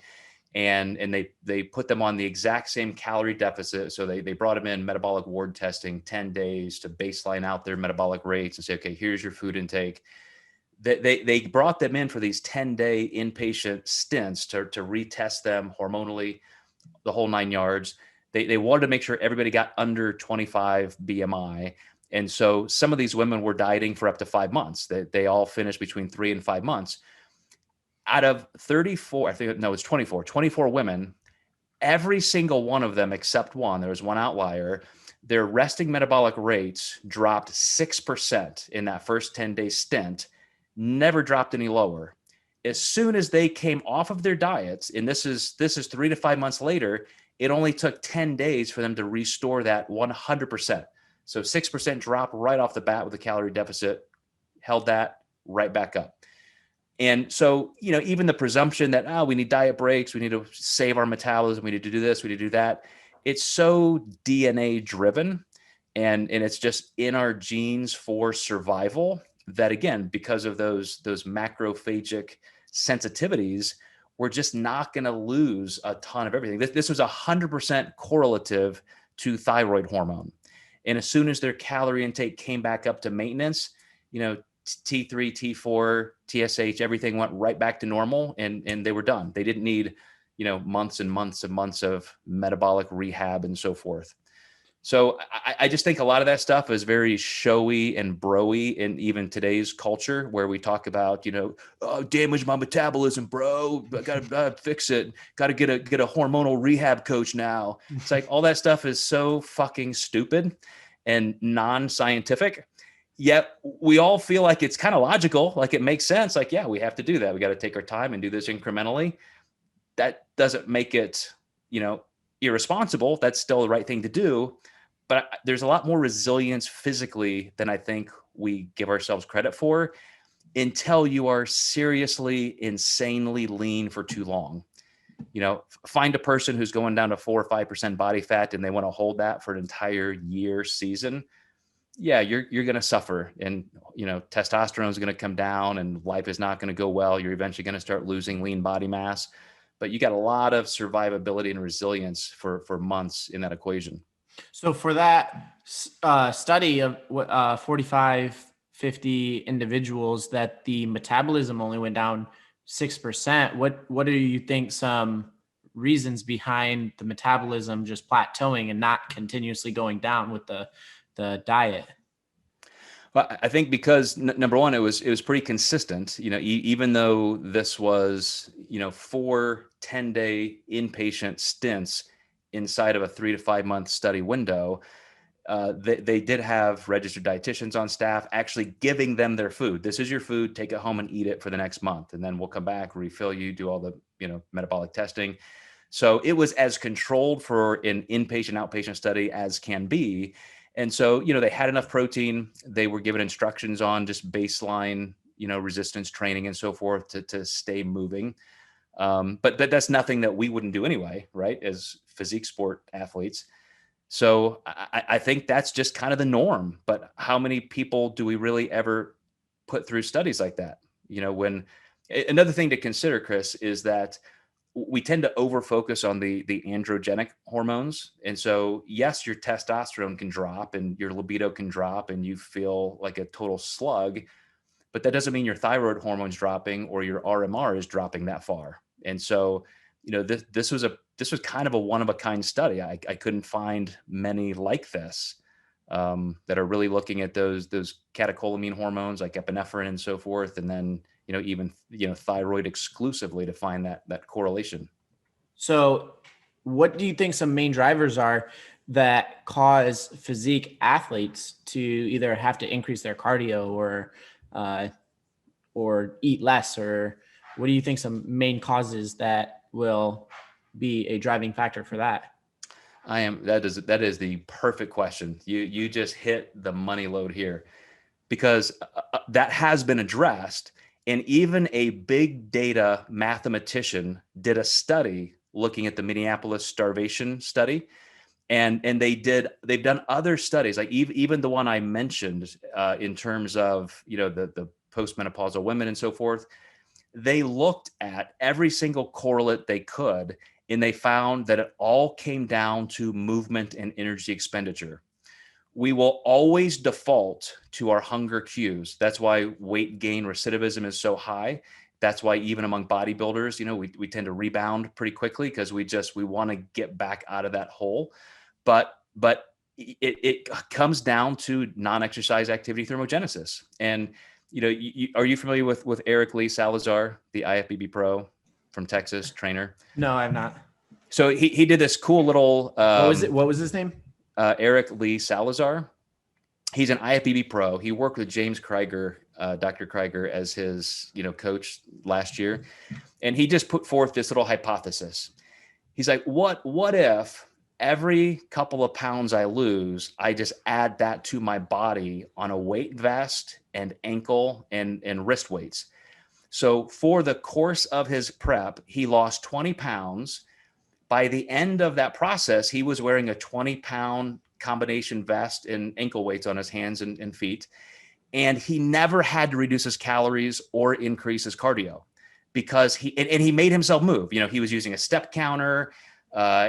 And they put them on the exact same calorie deficit. So they brought them in metabolic ward testing 10 days to baseline out their metabolic rates and say, okay, here's your food intake. They brought them in for these 10-day inpatient stints to retest them hormonally, the whole 9 yards. They wanted to make sure everybody got under 25 BMI. And so some of these women were dieting for up to 5 months. They all finished between 3 and 5 months. Out of 34 women, every single one of them except one, there was one outlier, their resting metabolic rates dropped 6% in that first 10-day stint, never dropped any lower. As soon as they came off of their diets, and this is 3 to 5 months later, it only took 10 days for them to restore that 100%. So 6% drop right off the bat with a calorie deficit, held that right back up. And so, even the presumption that, we need diet breaks, we need to save our metabolism, we need to do this, we need to do that. It's so DNA driven, and it's just in our genes for survival that, again, because of those macrophagic sensitivities, we're just not going to lose a ton of everything. This was 100% correlative to thyroid hormone. And as soon as their calorie intake came back up to maintenance, T3, T4, TSH, everything went right back to normal, and they were done. They didn't need, months and months and months of metabolic rehab and so forth. So I just think a lot of that stuff is very showy and bro-y in even today's culture, where we talk about, damage my metabolism, bro. I gotta fix it. Got to get a hormonal rehab coach now. It's like all that stuff is so fucking stupid and non-scientific. Yet we all feel like it's kind of logical, like it makes sense. Like, yeah, we have to do that. We got to take our time and do this incrementally. That doesn't make it, irresponsible. That's still the right thing to do. But there's a lot more resilience physically than I think we give ourselves credit for, until you are seriously, insanely lean for too long. Find a person who's going down to 4 or 5% body fat and they want to hold that for an entire year, season. Yeah, you're going to suffer, and testosterone is going to come down and life is not going to go well. You're eventually going to start losing lean body mass, but you got a lot of survivability and resilience for months in that equation. So for that study of 45, 50 individuals that the metabolism only went down 6%, what do you think some reasons behind the metabolism just plateauing and not continuously going down with the diet? Well, I think because number one, it was pretty consistent. Even though this was 4 10-day inpatient stints inside of a 3 to 5 month study window, they did have registered dietitians on staff actually giving them their food. This is your food. Take it home and eat it for the next month, and then we'll come back, refill you, do all the metabolic testing. So it was as controlled for an inpatient outpatient study as can be. And so, they had enough protein. They were given instructions on just baseline, resistance training and so forth to stay moving. But that's nothing that we wouldn't do anyway, right? As physique sport athletes. So I think that's just kind of the norm. But how many people do we really ever put through studies like that? When another thing to consider, Chris, is that we tend to over-focus on the androgenic hormones. And so, yes, your testosterone can drop and your libido can drop and you feel like a total slug, but that doesn't mean your thyroid hormone's dropping or your RMR is dropping that far. And so, this was kind of a one-of-a-kind study. I couldn't find many like this that are really looking at those catecholamine hormones like epinephrine and so forth, and then even thyroid exclusively to find that correlation. So what do you think some main drivers are that cause physique athletes to either have to increase their cardio or eat less? Or what do you think some main causes that will be a driving factor for that? That is the perfect question. You just hit the money load here, because that has been addressed. And even a big data mathematician did a study looking at the Minneapolis starvation study. And they've done other studies, like even the one I mentioned in terms of, the postmenopausal women and so forth. They looked at every single correlate they could, and they found that it all came down to movement and energy expenditure. We will always default to our hunger cues. That's why weight gain recidivism is so high. That's why even among bodybuilders, we tend to rebound pretty quickly because we want to get back out of that hole. But it comes down to non-exercise activity thermogenesis. And are you familiar with Eric Lee Salazar, the IFBB Pro from Texas trainer? No, I'm not. So he did this cool little. What was his name? Eric Lee Salazar. He's an IFBB Pro. He worked with James Krieger Dr. Krieger, as his, coach last year. And he just put forth this little hypothesis. He's like, what if every couple of pounds I lose, I just add that to my body on a weight vest and ankle and wrist weights. So for the course of his prep, he lost 20 pounds. By the end of that process, he was wearing a 20-pound combination vest and ankle weights on his hands and feet. And he never had to reduce his calories or increase his cardio because he made himself move. He was using a step counter.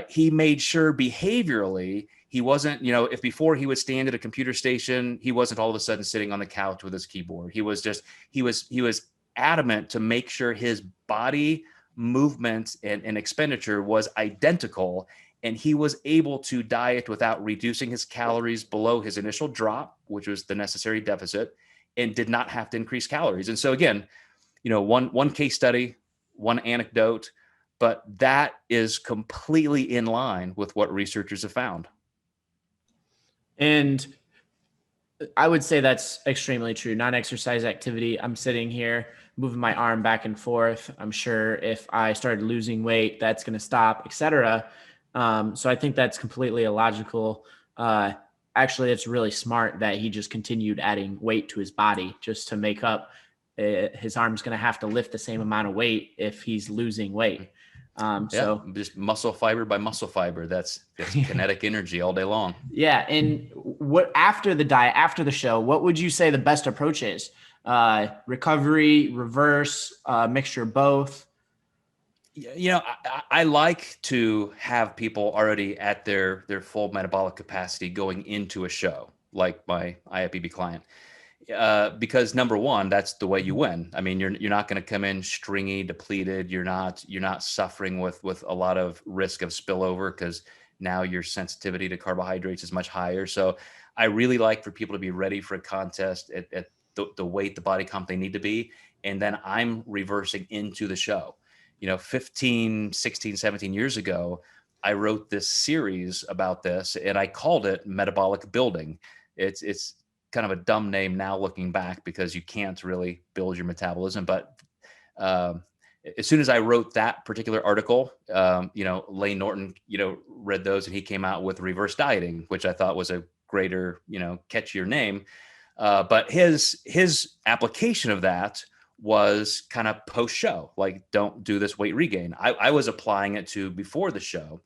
He made sure behaviorally he wasn't, if before he would stand at a computer station, he wasn't all of a sudden sitting on the couch with his keyboard. He was adamant to make sure his body movement and expenditure was identical. And he was able to diet without reducing his calories below his initial drop, which was the necessary deficit, and did not have to increase calories. And so again, one case study, one anecdote, but that is completely in line with what researchers have found. And I would say that's extremely true. Non-exercise activity, I'm sitting here moving my arm back and forth. I'm sure if I started losing weight, that's going to stop, etc. So I think that's completely illogical. Actually, it's really smart that he just continued adding weight to his body just to make up. His arm's going to have to lift the same amount of weight if he's losing weight. So just muscle fiber by muscle fiber. That's kinetic energy all day long. Yeah. And what after the diet, after the show, what would you say the best approach is? Recovery, reverse, mixture of both? I like to have people already at their full metabolic capacity going into a show, like my IFBB client, because number one, that's the way you win. I mean, you're not going to come in stringy, depleted. You're not suffering with a lot of risk of spillover because now your sensitivity to carbohydrates is much higher. So I really like for people to be ready for a contest at the weight, the body comp they need to be. And then I'm reversing into the show. 15, 16, 17 years ago, I wrote this series about this and I called it Metabolic Building. It's kind of a dumb name now looking back because you can't really build your metabolism. But as soon as I wrote that particular article, Lane Norton, read those and he came out with Reverse Dieting, which I thought was a greater, catchier name. But his application of that was kind of post-show, like don't do this weight regain. I was applying it to before the show.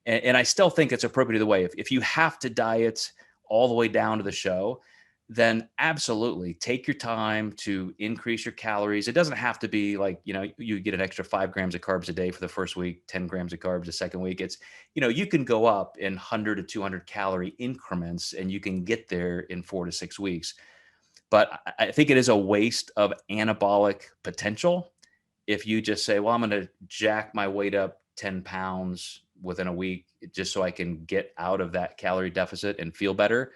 And I still think it's appropriate either way. If you have to diet all the way down to the show, then absolutely take your time to increase your calories. It doesn't have to be like, you get an extra 5 grams of carbs a day for the first week, 10 grams of carbs the second week. It's, you can go up in 100 to 200 calorie increments and you can get there in 4 to 6 weeks. But I think it is a waste of anabolic potential if you just say, well, I'm going to jack my weight up 10 pounds within a week just so I can get out of that calorie deficit and feel better.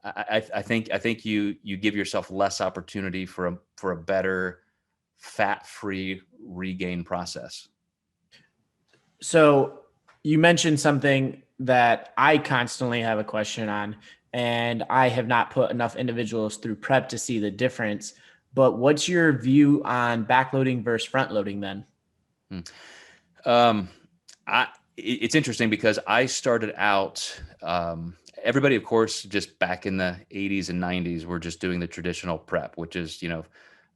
I think you give yourself less opportunity for a better fat-free regain process. So you mentioned something that I constantly have a question on, and I have not put enough individuals through prep to see the difference. But what's your view on backloading versus front loading then? It's interesting because I started out, everybody, of course, just back in the 80s and 90s, were just doing the traditional prep, which is,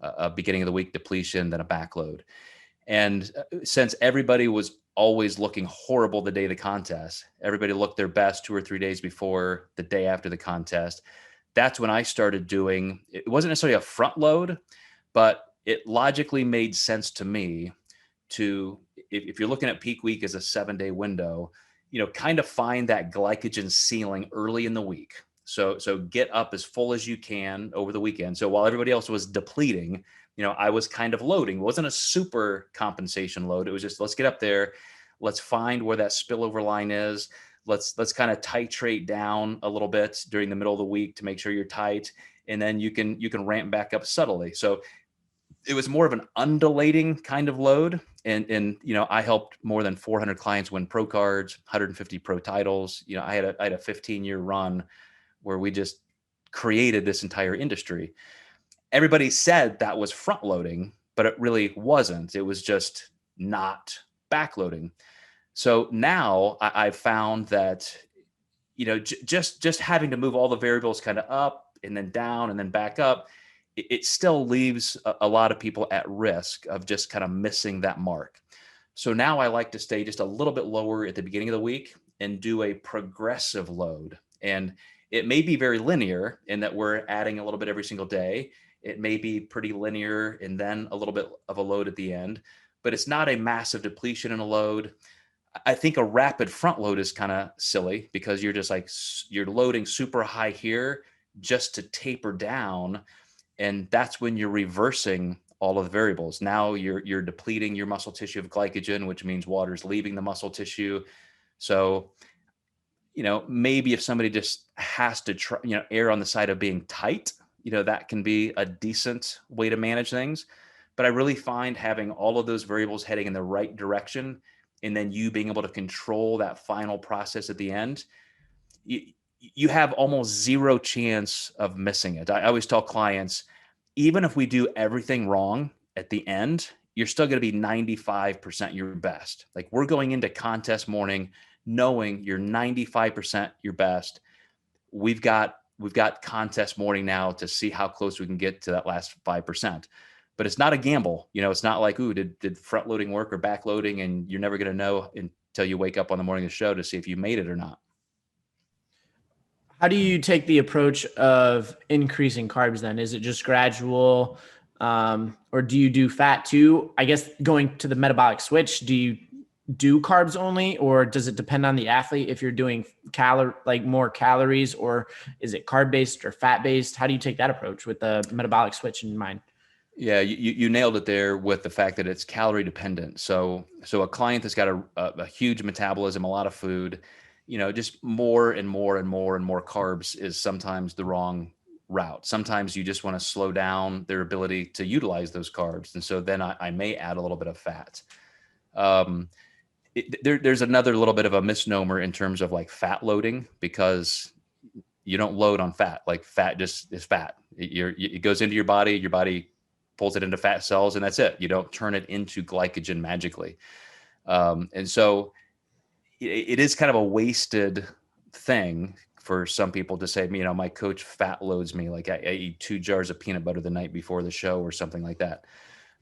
a beginning of the week depletion, then a backload. And since everybody was always looking horrible the day of the contest, everybody looked their best 2 or 3 days before the day after the contest. That's when I started doing, it wasn't necessarily a front load, but it logically made sense to me to, if you're looking at peak week as a 7-day window, kind of find that glycogen ceiling early in the week. So get up as full as you can over the weekend. So while everybody else was depleting, I was kind of loading. It wasn't a super compensation load. It was just, let's get up there. Let's find where that spillover line is. Let's kind of titrate down a little bit during the middle of the week to make sure you're tight. And then you can ramp back up subtly. So it was more of an undulating kind of load. And I helped more than 400 clients win pro cards, 150 pro titles. I had a 15-year run where we just created this entire industry. everybody said that was front loading, but it really wasn't. It was just not backloading. So now I've found that, just having to move all the variables kind of up and then down and then back up, it still leaves a lot of people at risk of just kind of missing that mark. So now I like to stay just a little bit lower at the beginning of the week and do a progressive load. And it may be very linear in that we're adding a little bit every single day. It may be pretty linear and then a little bit of a load at the end, but it's not a massive depletion in a load. I think a rapid front load is kind of silly because you're just like, you're loading super high here just to taper down. And that's when you're reversing all of the variables. Now you're depleting your muscle tissue of glycogen, which means water's leaving the muscle tissue. So, maybe if somebody just has to try, err on the side of being tight, that can be a decent way to manage things. But I really find having all of those variables heading in the right direction, and then you being able to control that final process at the end, you have almost zero chance of missing it. I always tell clients, even if we do everything wrong at the end, you're still going to be 95% your best. Like, we're going into contest morning knowing you're 95% your best. We've got contest morning now to see how close we can get to that last 5%. But it's not a gamble. It's not like, ooh, did front loading work or back loading? And you're never going to know until you wake up on the morning of the show to see if you made it or not. How do you take the approach of increasing carbs then? Is it just gradual, or do you do fat too? I guess going to the metabolic switch, do you do carbs only, or does it depend on the athlete if you're doing more calories, or is it carb based or fat based? How do you take that approach with the metabolic switch in mind? Yeah, you nailed it there with the fact that it's calorie dependent. So a client that's got a huge metabolism, a lot of food, just more and more and more and more carbs is sometimes the wrong route. Sometimes you just want to slow down their ability to utilize those carbs. And so then I may add a little bit of fat. There's another little bit of a misnomer in terms of like fat loading, because you don't load on fat. Like, fat just is fat. It goes into your body pulls it into fat cells, and that's it. You don't turn it into glycogen magically. And so it is kind of a wasted thing for some people to say, my coach fat loads me. Like, I eat 2 jars of peanut butter the night before the show or something like that.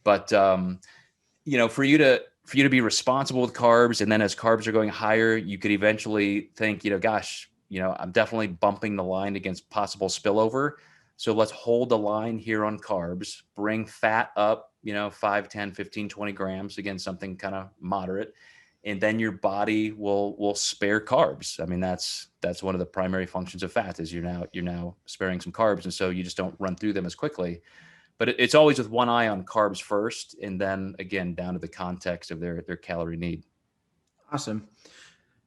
But, for you to be responsible with carbs, and then as carbs are going higher, you could eventually think, gosh, I'm definitely bumping the line against possible spillover. So let's hold the line here on carbs, bring fat up, 5, 10, 15, 20 grams, again, something kind of moderate. And then your body will spare carbs. I mean, that's one of the primary functions of fat, is you're now sparing some carbs. And so you just don't run through them as quickly. But it's always with one eye on carbs first, and then again, down to the context of their calorie need. Awesome.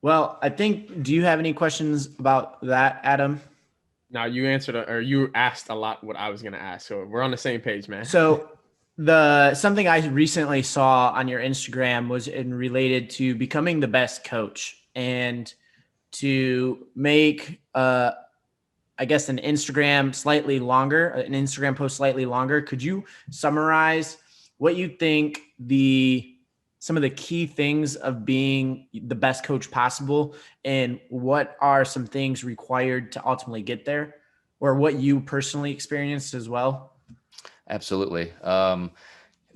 Well, do you have any questions about that, Adam? No, you answered, or you asked a lot what I was going to ask. So we're on the same page, man. So something I recently saw on your Instagram was related to becoming the best coach, and to make, an Instagram post slightly longer. Could you summarize what you think some of the key things of being the best coach possible, and what are some things required to ultimately get there, or what you personally experienced as well? Absolutely.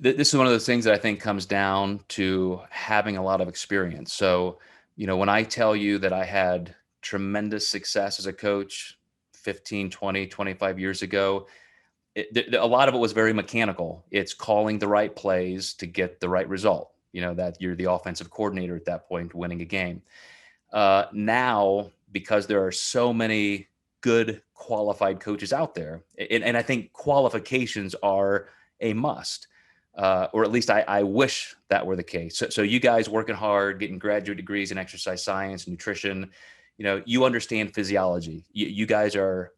This is one of those things that I think comes down to having a lot of experience. So, when I tell you that I had tremendous success as a coach 15, 20, 25 years ago, a lot of it was very mechanical. It's calling the right plays to get the right result. That you're the offensive coordinator at that point, winning a game. Now, because there are so many good qualified coaches out there, and I think qualifications are a must, or at least I wish that were the case. So you guys working hard, getting graduate degrees in exercise science, nutrition, you understand physiology. You guys are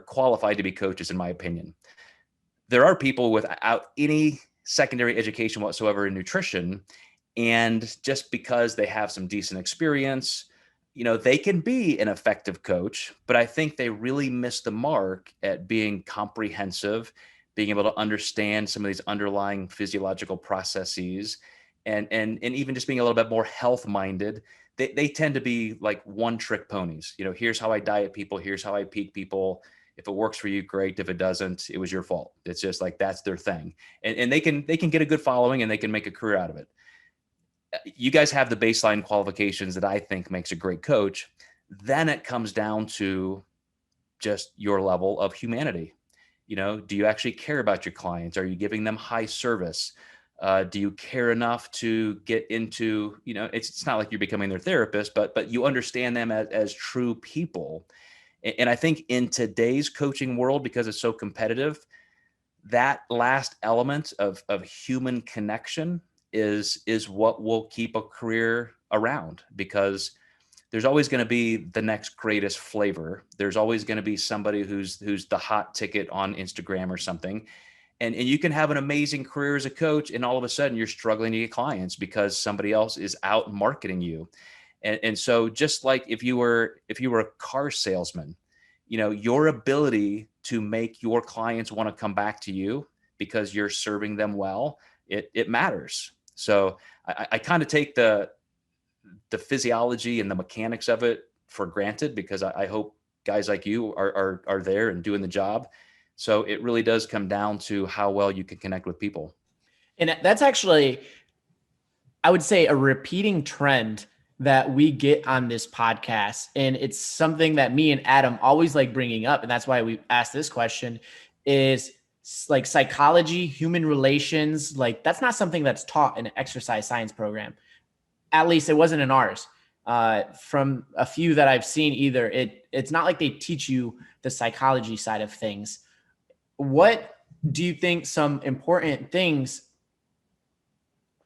qualified to be coaches, in my opinion. There are people without any secondary education whatsoever in nutrition, and just because they have some decent experience, they can be an effective coach, but I think they really miss the mark at being comprehensive, being able to understand some of these underlying physiological processes, and even just being a little bit more health minded, they tend to be like one trick ponies. You know, here's how I diet people, here's how I peak people. If it works for you, great. If it doesn't, it was your fault. It's just like, that's their thing. And they can get a good following, and they can make a career out of it. You guys have the baseline qualifications that I think makes a great coach. Then it comes down to just your level of humanity. You know, do you actually care about your clients? Are you giving them high service? Do you care enough to get into, you know, it's not like you're becoming their therapist, but you understand them as true people. And I think in today's coaching world, because it's so competitive, that last element of human connection is what will keep a career around, because there's always going to be the next greatest flavor. There's always going to be somebody who's the hot ticket on Instagram or something. And you can have an amazing career as a coach, and all of a sudden you're struggling to get clients because somebody else is out marketing you. And so just like if you were a car salesman, you know, your ability to make your clients want to come back to you because you're serving them well, it matters. So I kind of take the physiology and the mechanics of it for granted, because I hope guys like you are there and doing the job. So it really does come down to how well you can connect with people. And that's actually, I would say, a repeating trend that we get on this podcast. And it's something that me and Adam always like bringing up. And that's why we asked this question, is like psychology, human relations. Like, that's not something that's taught in an exercise science program. At least it wasn't in ours. From a few that I've seen either, it's not like they teach you the psychology side of things. What do you think some important things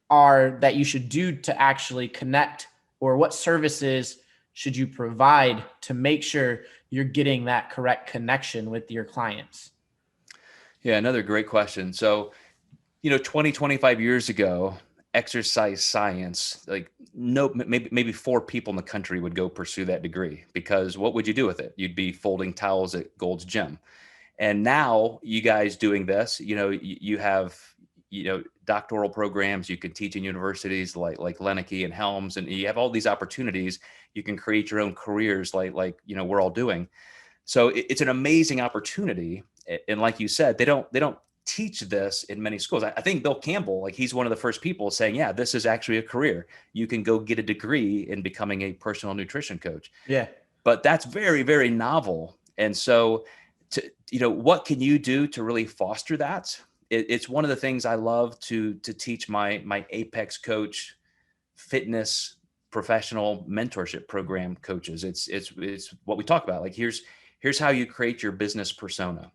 are that you should do to actually connect, or what services should you provide to make sure you're getting that correct connection with your clients? Yeah, another great question. So, you know, 20, 25 years ago, exercise science, like maybe 4 people in the country would go pursue that degree, because what would you do with it? You'd be folding towels at Gold's Gym. And now you guys doing this, you know, you have, you know, doctoral programs you can teach in universities like Lenicky and Helms, and you have all these opportunities. You can create your own careers like, you know, we're all doing. So it's an amazing opportunity. And like you said, they don't teach this in many schools. I think Bill Campbell, like, he's one of the first people saying, yeah, this is actually a career. You can go get a degree in becoming a personal nutrition coach. Yeah. But that's very, very novel. And so, you know, what can you do to really foster that? It's one of the things I love to teach my Apex Coach fitness professional mentorship program coaches. It's what we talk about. Like, here's how you create your business persona.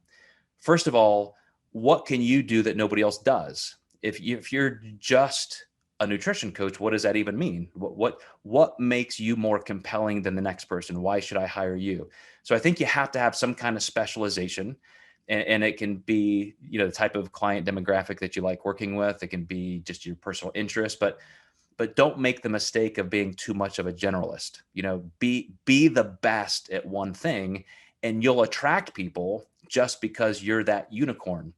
First of all, what can you do that nobody else does? If you're just a nutrition coach, what does that even mean? What makes you more compelling than the next person? Why should I hire you? So I think you have to have some kind of specialization, and it can be, you know, the type of client demographic that you like working with. It can be just your personal interest, but don't make the mistake of being too much of a generalist. You know, be the best at one thing, and you'll attract people just because you're that unicorn.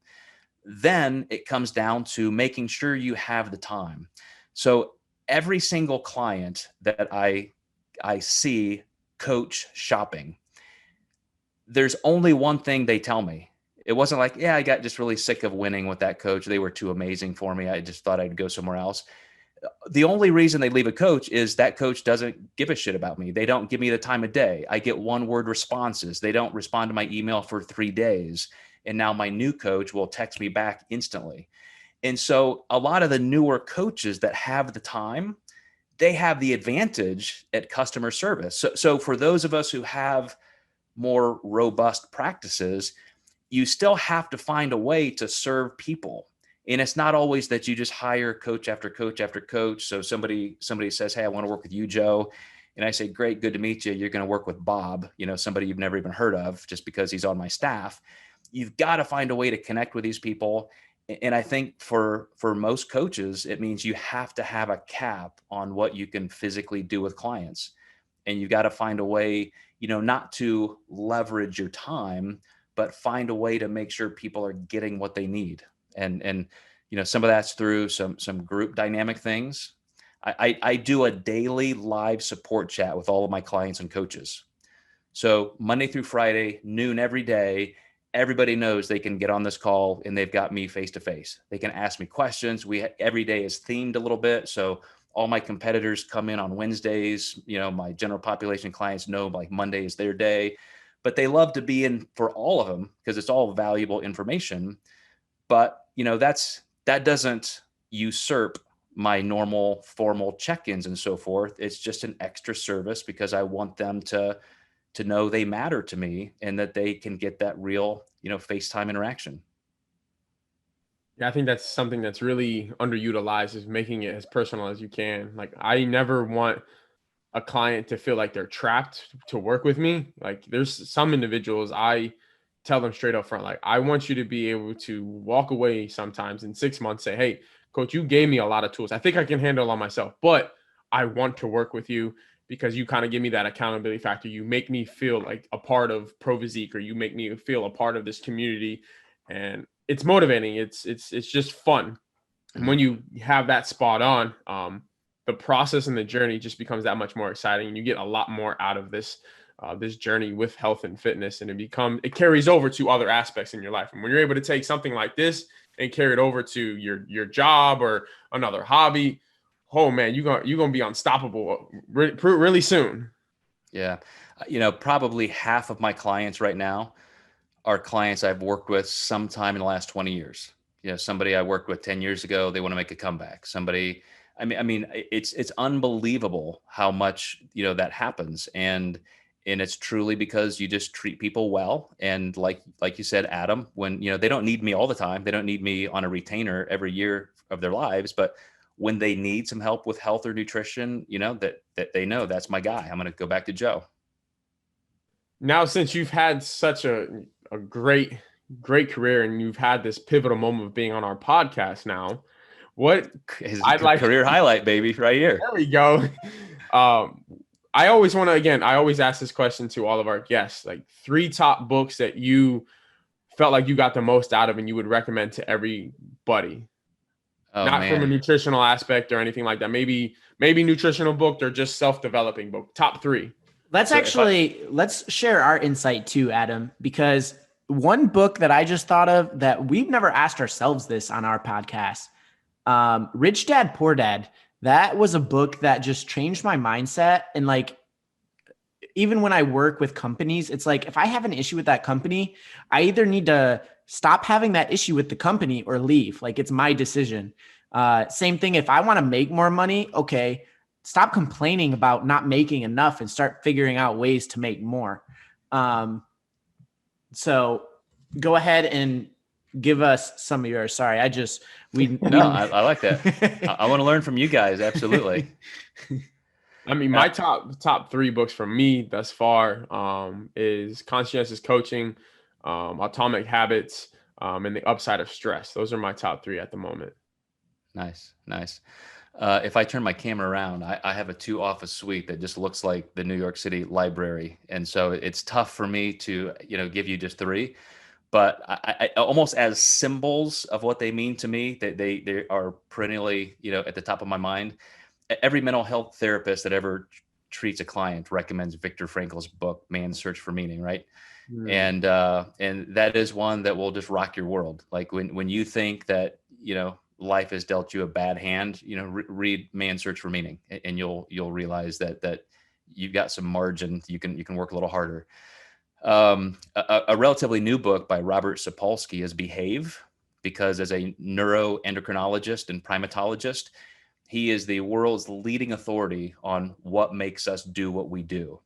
Then it comes down to making sure you have the time. So every single client that I see coach shopping, there's only one thing they tell me. It wasn't like, yeah, I got just really sick of winning with that coach. They were too amazing for me. I just thought I'd go somewhere else. The only reason they leave a coach is that coach doesn't give a shit about me. They don't give me the time of day. I get 1-word responses. They don't respond to my email for 3 days. And now my new coach will text me back instantly. And so a lot of the newer coaches that have the time, they have the advantage at customer service. So for those of us who have more robust practices, you still have to find a way to serve people. And it's not always that you just hire coach after coach after coach. So somebody says, hey, I want to work with you, Joe. And I say, great, good to meet you. You're going to work with Bob, you know, somebody you've never even heard of just because he's on my staff. You've got to find a way to connect with these people. And I think for most coaches, it means you have to have a cap on what you can physically do with clients. And you've got to find a way, you know, not to leverage your time, but find a way to make sure people are getting what they need. And some of that's through some group dynamic things. I do a daily live support chat with all of my clients and coaches. So Monday through Friday, noon every day, everybody knows they can get on this call and they've got me face to face. They can ask me questions. Every day is themed a little bit. So all my competitors come in on Wednesdays. My general population clients know like Monday is their day, but they love to be in for all of them because it's all valuable information. But that doesn't usurp my normal formal check-ins and so forth. It's just an extra service because I want them to know they matter to me and that they can get that real, FaceTime interaction. Yeah, I think that's something that's really underutilized, is making it as personal as you can. Like, I never want a client to feel like they're trapped to work with me. Like, there's some individuals, I tell them straight up front, like, I want you to be able to walk away sometimes in 6 months, say, hey, coach, you gave me a lot of tools. I think I can handle it on myself, but I want to work with you because you kind of give me that accountability factor. You make me feel like a part of Pro Physique, or you make me feel a part of this community. And it's motivating. It's just fun. And when you have that spot on, the process and the journey just becomes that much more exciting. And you get a lot more out of this journey with health and fitness. And it carries over to other aspects in your life. And when you're able to take something like this and carry it over to your job or another hobby, oh man, you're gonna be unstoppable really soon. Yeah. Probably half of my clients right now are clients I've worked with sometime in the last 20 years. Somebody I worked with 10 years ago, they want to make a comeback. Somebody, it's unbelievable how much, that happens. And it's truly because you just treat people well. And like you said, Adam, when, they don't need me all the time, they don't need me on a retainer every year of their lives, but when they need some help with health or nutrition, that they know that's my guy. I'm going to go back to Joe. Now, since you've had such a great career and you've had this pivotal moment of being on our podcast now, what career highlight, baby, right here. There we go. I always ask this question to all of our guests, like 3 top books that you felt like you got the most out of and you would recommend to everybody. Not from a nutritional aspect or anything like that. Maybe nutritional book or just self-developing book. Top 3. Let's share our insight too, Adam, because one book that I just thought of that we've never asked ourselves this on our podcast, Rich Dad, Poor Dad. That was a book that just changed my mindset. And like, even when I work with companies, it's like, if I have an issue with that company, I either need to stop having that issue with the company or leave. Like, it's my decision. Same thing. If I want to make more money, okay, stop complaining about not making enough and start figuring out ways to make more. So go ahead and give us some of yours. Sorry, I like that. I want to learn from you guys. Absolutely. My top 3 books from me thus far is Conscientious Coaching, Atomic Habits, and The Upside of Stress. Those are my top 3 at the moment. Nice. If I turn my camera around, I have a 2-office suite that just looks like the New York City library. And so it's tough for me to, give you just 3, but I almost as symbols of what they mean to me, that they are perennially, at the top of my mind. Every mental health therapist that ever treats a client recommends Viktor Frankl's book, Man's Search for Meaning. Right. And that is one that will just rock your world. Like when you think that, life has dealt you a bad hand, read Man's Search for Meaning, and you'll realize that you've got some margin. You can work a little harder. A relatively new book by Robert Sapolsky is Behave, because as a neuroendocrinologist and primatologist, he is the world's leading authority on what makes us do what we do.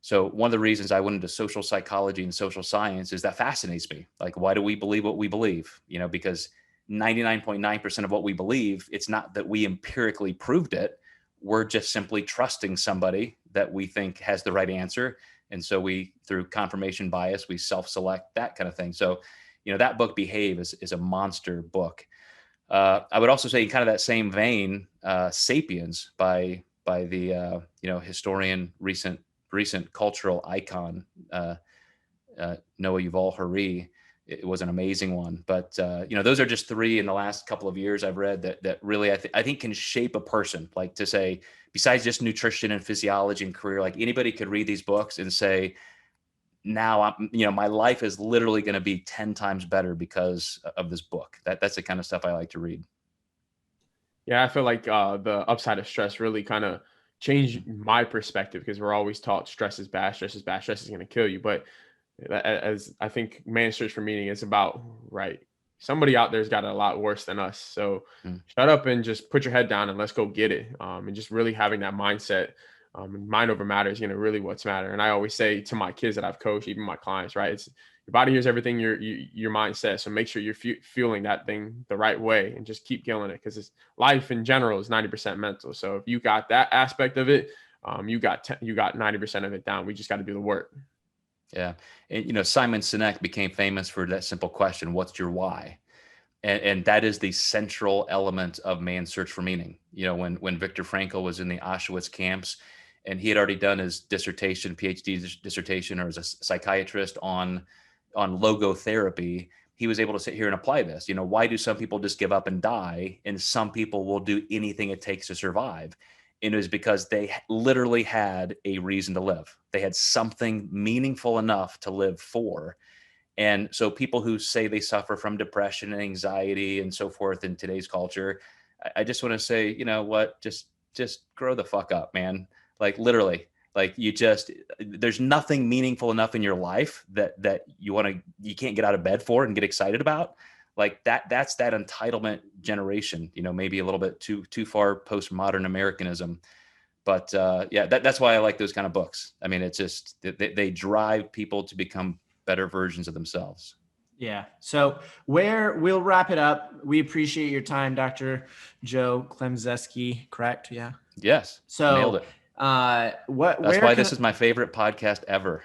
So one of the reasons I went into social psychology and social science is that fascinates me. Like, why do we believe what we believe? Because 99.9% of what we believe, it's not that we empirically proved it. We're just simply trusting somebody that we think has the right answer. And so we, through confirmation bias, we self-select, that kind of thing. So, that book Behave is a monster book. I would also say, in kind of that same vein, Sapiens by the historian, recent cultural icon, Noah Yuval Harari. It was an amazing one. But, those are just 3 in the last couple of years I've read that really, I think can shape a person. Like to say, besides just nutrition and physiology and career, like anybody could read these books and say, now my life is literally going to be 10 times better because of this book. That's the kind of stuff I like to read. Yeah, I feel like the upside of stress really kind of changed my perspective, because we're always taught stress is bad, stress is bad, stress is going to kill you. But as I think Man's Search for Meaning is about, right? Somebody out there's got it a lot worse than us. So shut up and just put your head down and let's go get it. And just really having that mindset, mind over matter is really what's matter. And I always say to my kids that I've coached, even my clients, right? It's your body hears everything your mind says. So make sure you're fueling that thing the right way and just keep killing it, because life in general is 90% mental. So if you got that aspect of it, you got 90% of it down. We just got to do the work. Yeah. And, Simon Sinek became famous for that simple question, what's your why? And that is the central element of Man's Search for Meaning. When Viktor Frankl was in the Auschwitz camps and he had already done his dissertation, PhD dissertation, or as a psychiatrist on logotherapy, he was able to sit here and apply this. Why do some people just give up and die and some people will do anything it takes to survive? And it was because they literally had a reason to live. They had something meaningful enough to live for. And so people who say they suffer from depression and anxiety and so forth in today's culture, I just want to say, you know what, just grow the fuck up, man. Like literally, like there's nothing meaningful enough in your life that you can't get out of bed for and get excited about. Like that's that entitlement generation, maybe a little bit too far postmodern Americanism. But that's why I like those kind of books. I mean, it's just, they drive people to become better versions of themselves. Yeah. So we'll wrap it up. We appreciate your time, Dr. Joe Klemczewski, correct? Yeah. Yes. So nailed it. That's why this is my favorite podcast ever.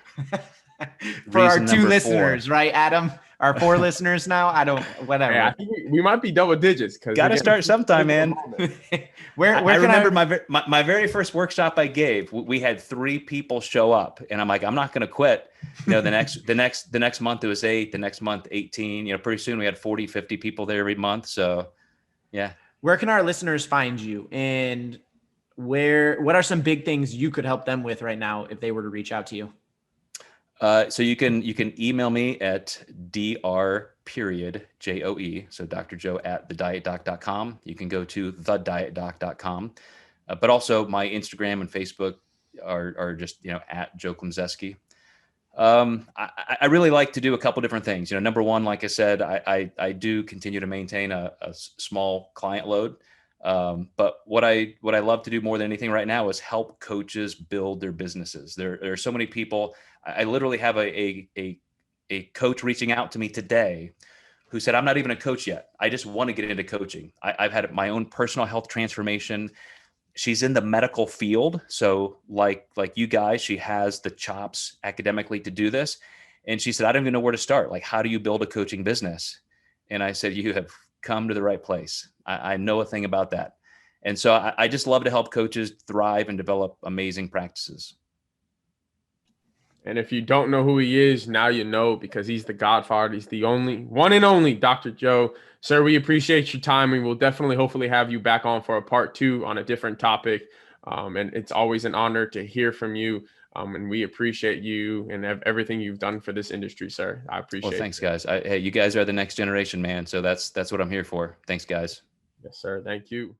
For our 2 listeners, 4. Right, Adam? Our 4 listeners now? Whatever. Yeah, I think we might be double digits. Got to start sometime, man. I remember my very first workshop I gave, we had 3 people show up and I'm like, I'm not going to quit. The next month it was 8, the next month 18, pretty soon we had 40, 50 people there every month. So yeah. Where can our listeners find you, and what are some big things you could help them with right now if they were to reach out to you? So you can email me at Joe, so Dr. Joe at thedietdoc.com. You can go to thedietdoc.com, but also my Instagram and Facebook are just, at Joe Klemczewski. I really like to do a couple different things. Number one, like I said, I do continue to maintain a small client load. But what I love to do more than anything right now is help coaches build their businesses. There are so many people. I literally have a coach reaching out to me today who said, I'm not even a coach yet. I just want to get into coaching. I've had my own personal health transformation. She's in the medical field. So like you guys, she has the chops academically to do this. And she said, I don't even know where to start. Like, how do you build a coaching business? And I said, you have come to the right place. I know a thing about that. And so I just love to help coaches thrive and develop amazing practices. And if you don't know who he is, now you know, because he's the godfather. He's the one and only Dr. Joe. Sir, we appreciate your time. We will definitely, hopefully have you back on for a part 2 on a different topic. And it's always an honor to hear from you. And we appreciate you and everything you've done for this industry, sir. I appreciate it. Well, thanks, guys. Hey, you guys are the next generation, man. So that's what I'm here for. Thanks, guys. Yes, sir. Thank you.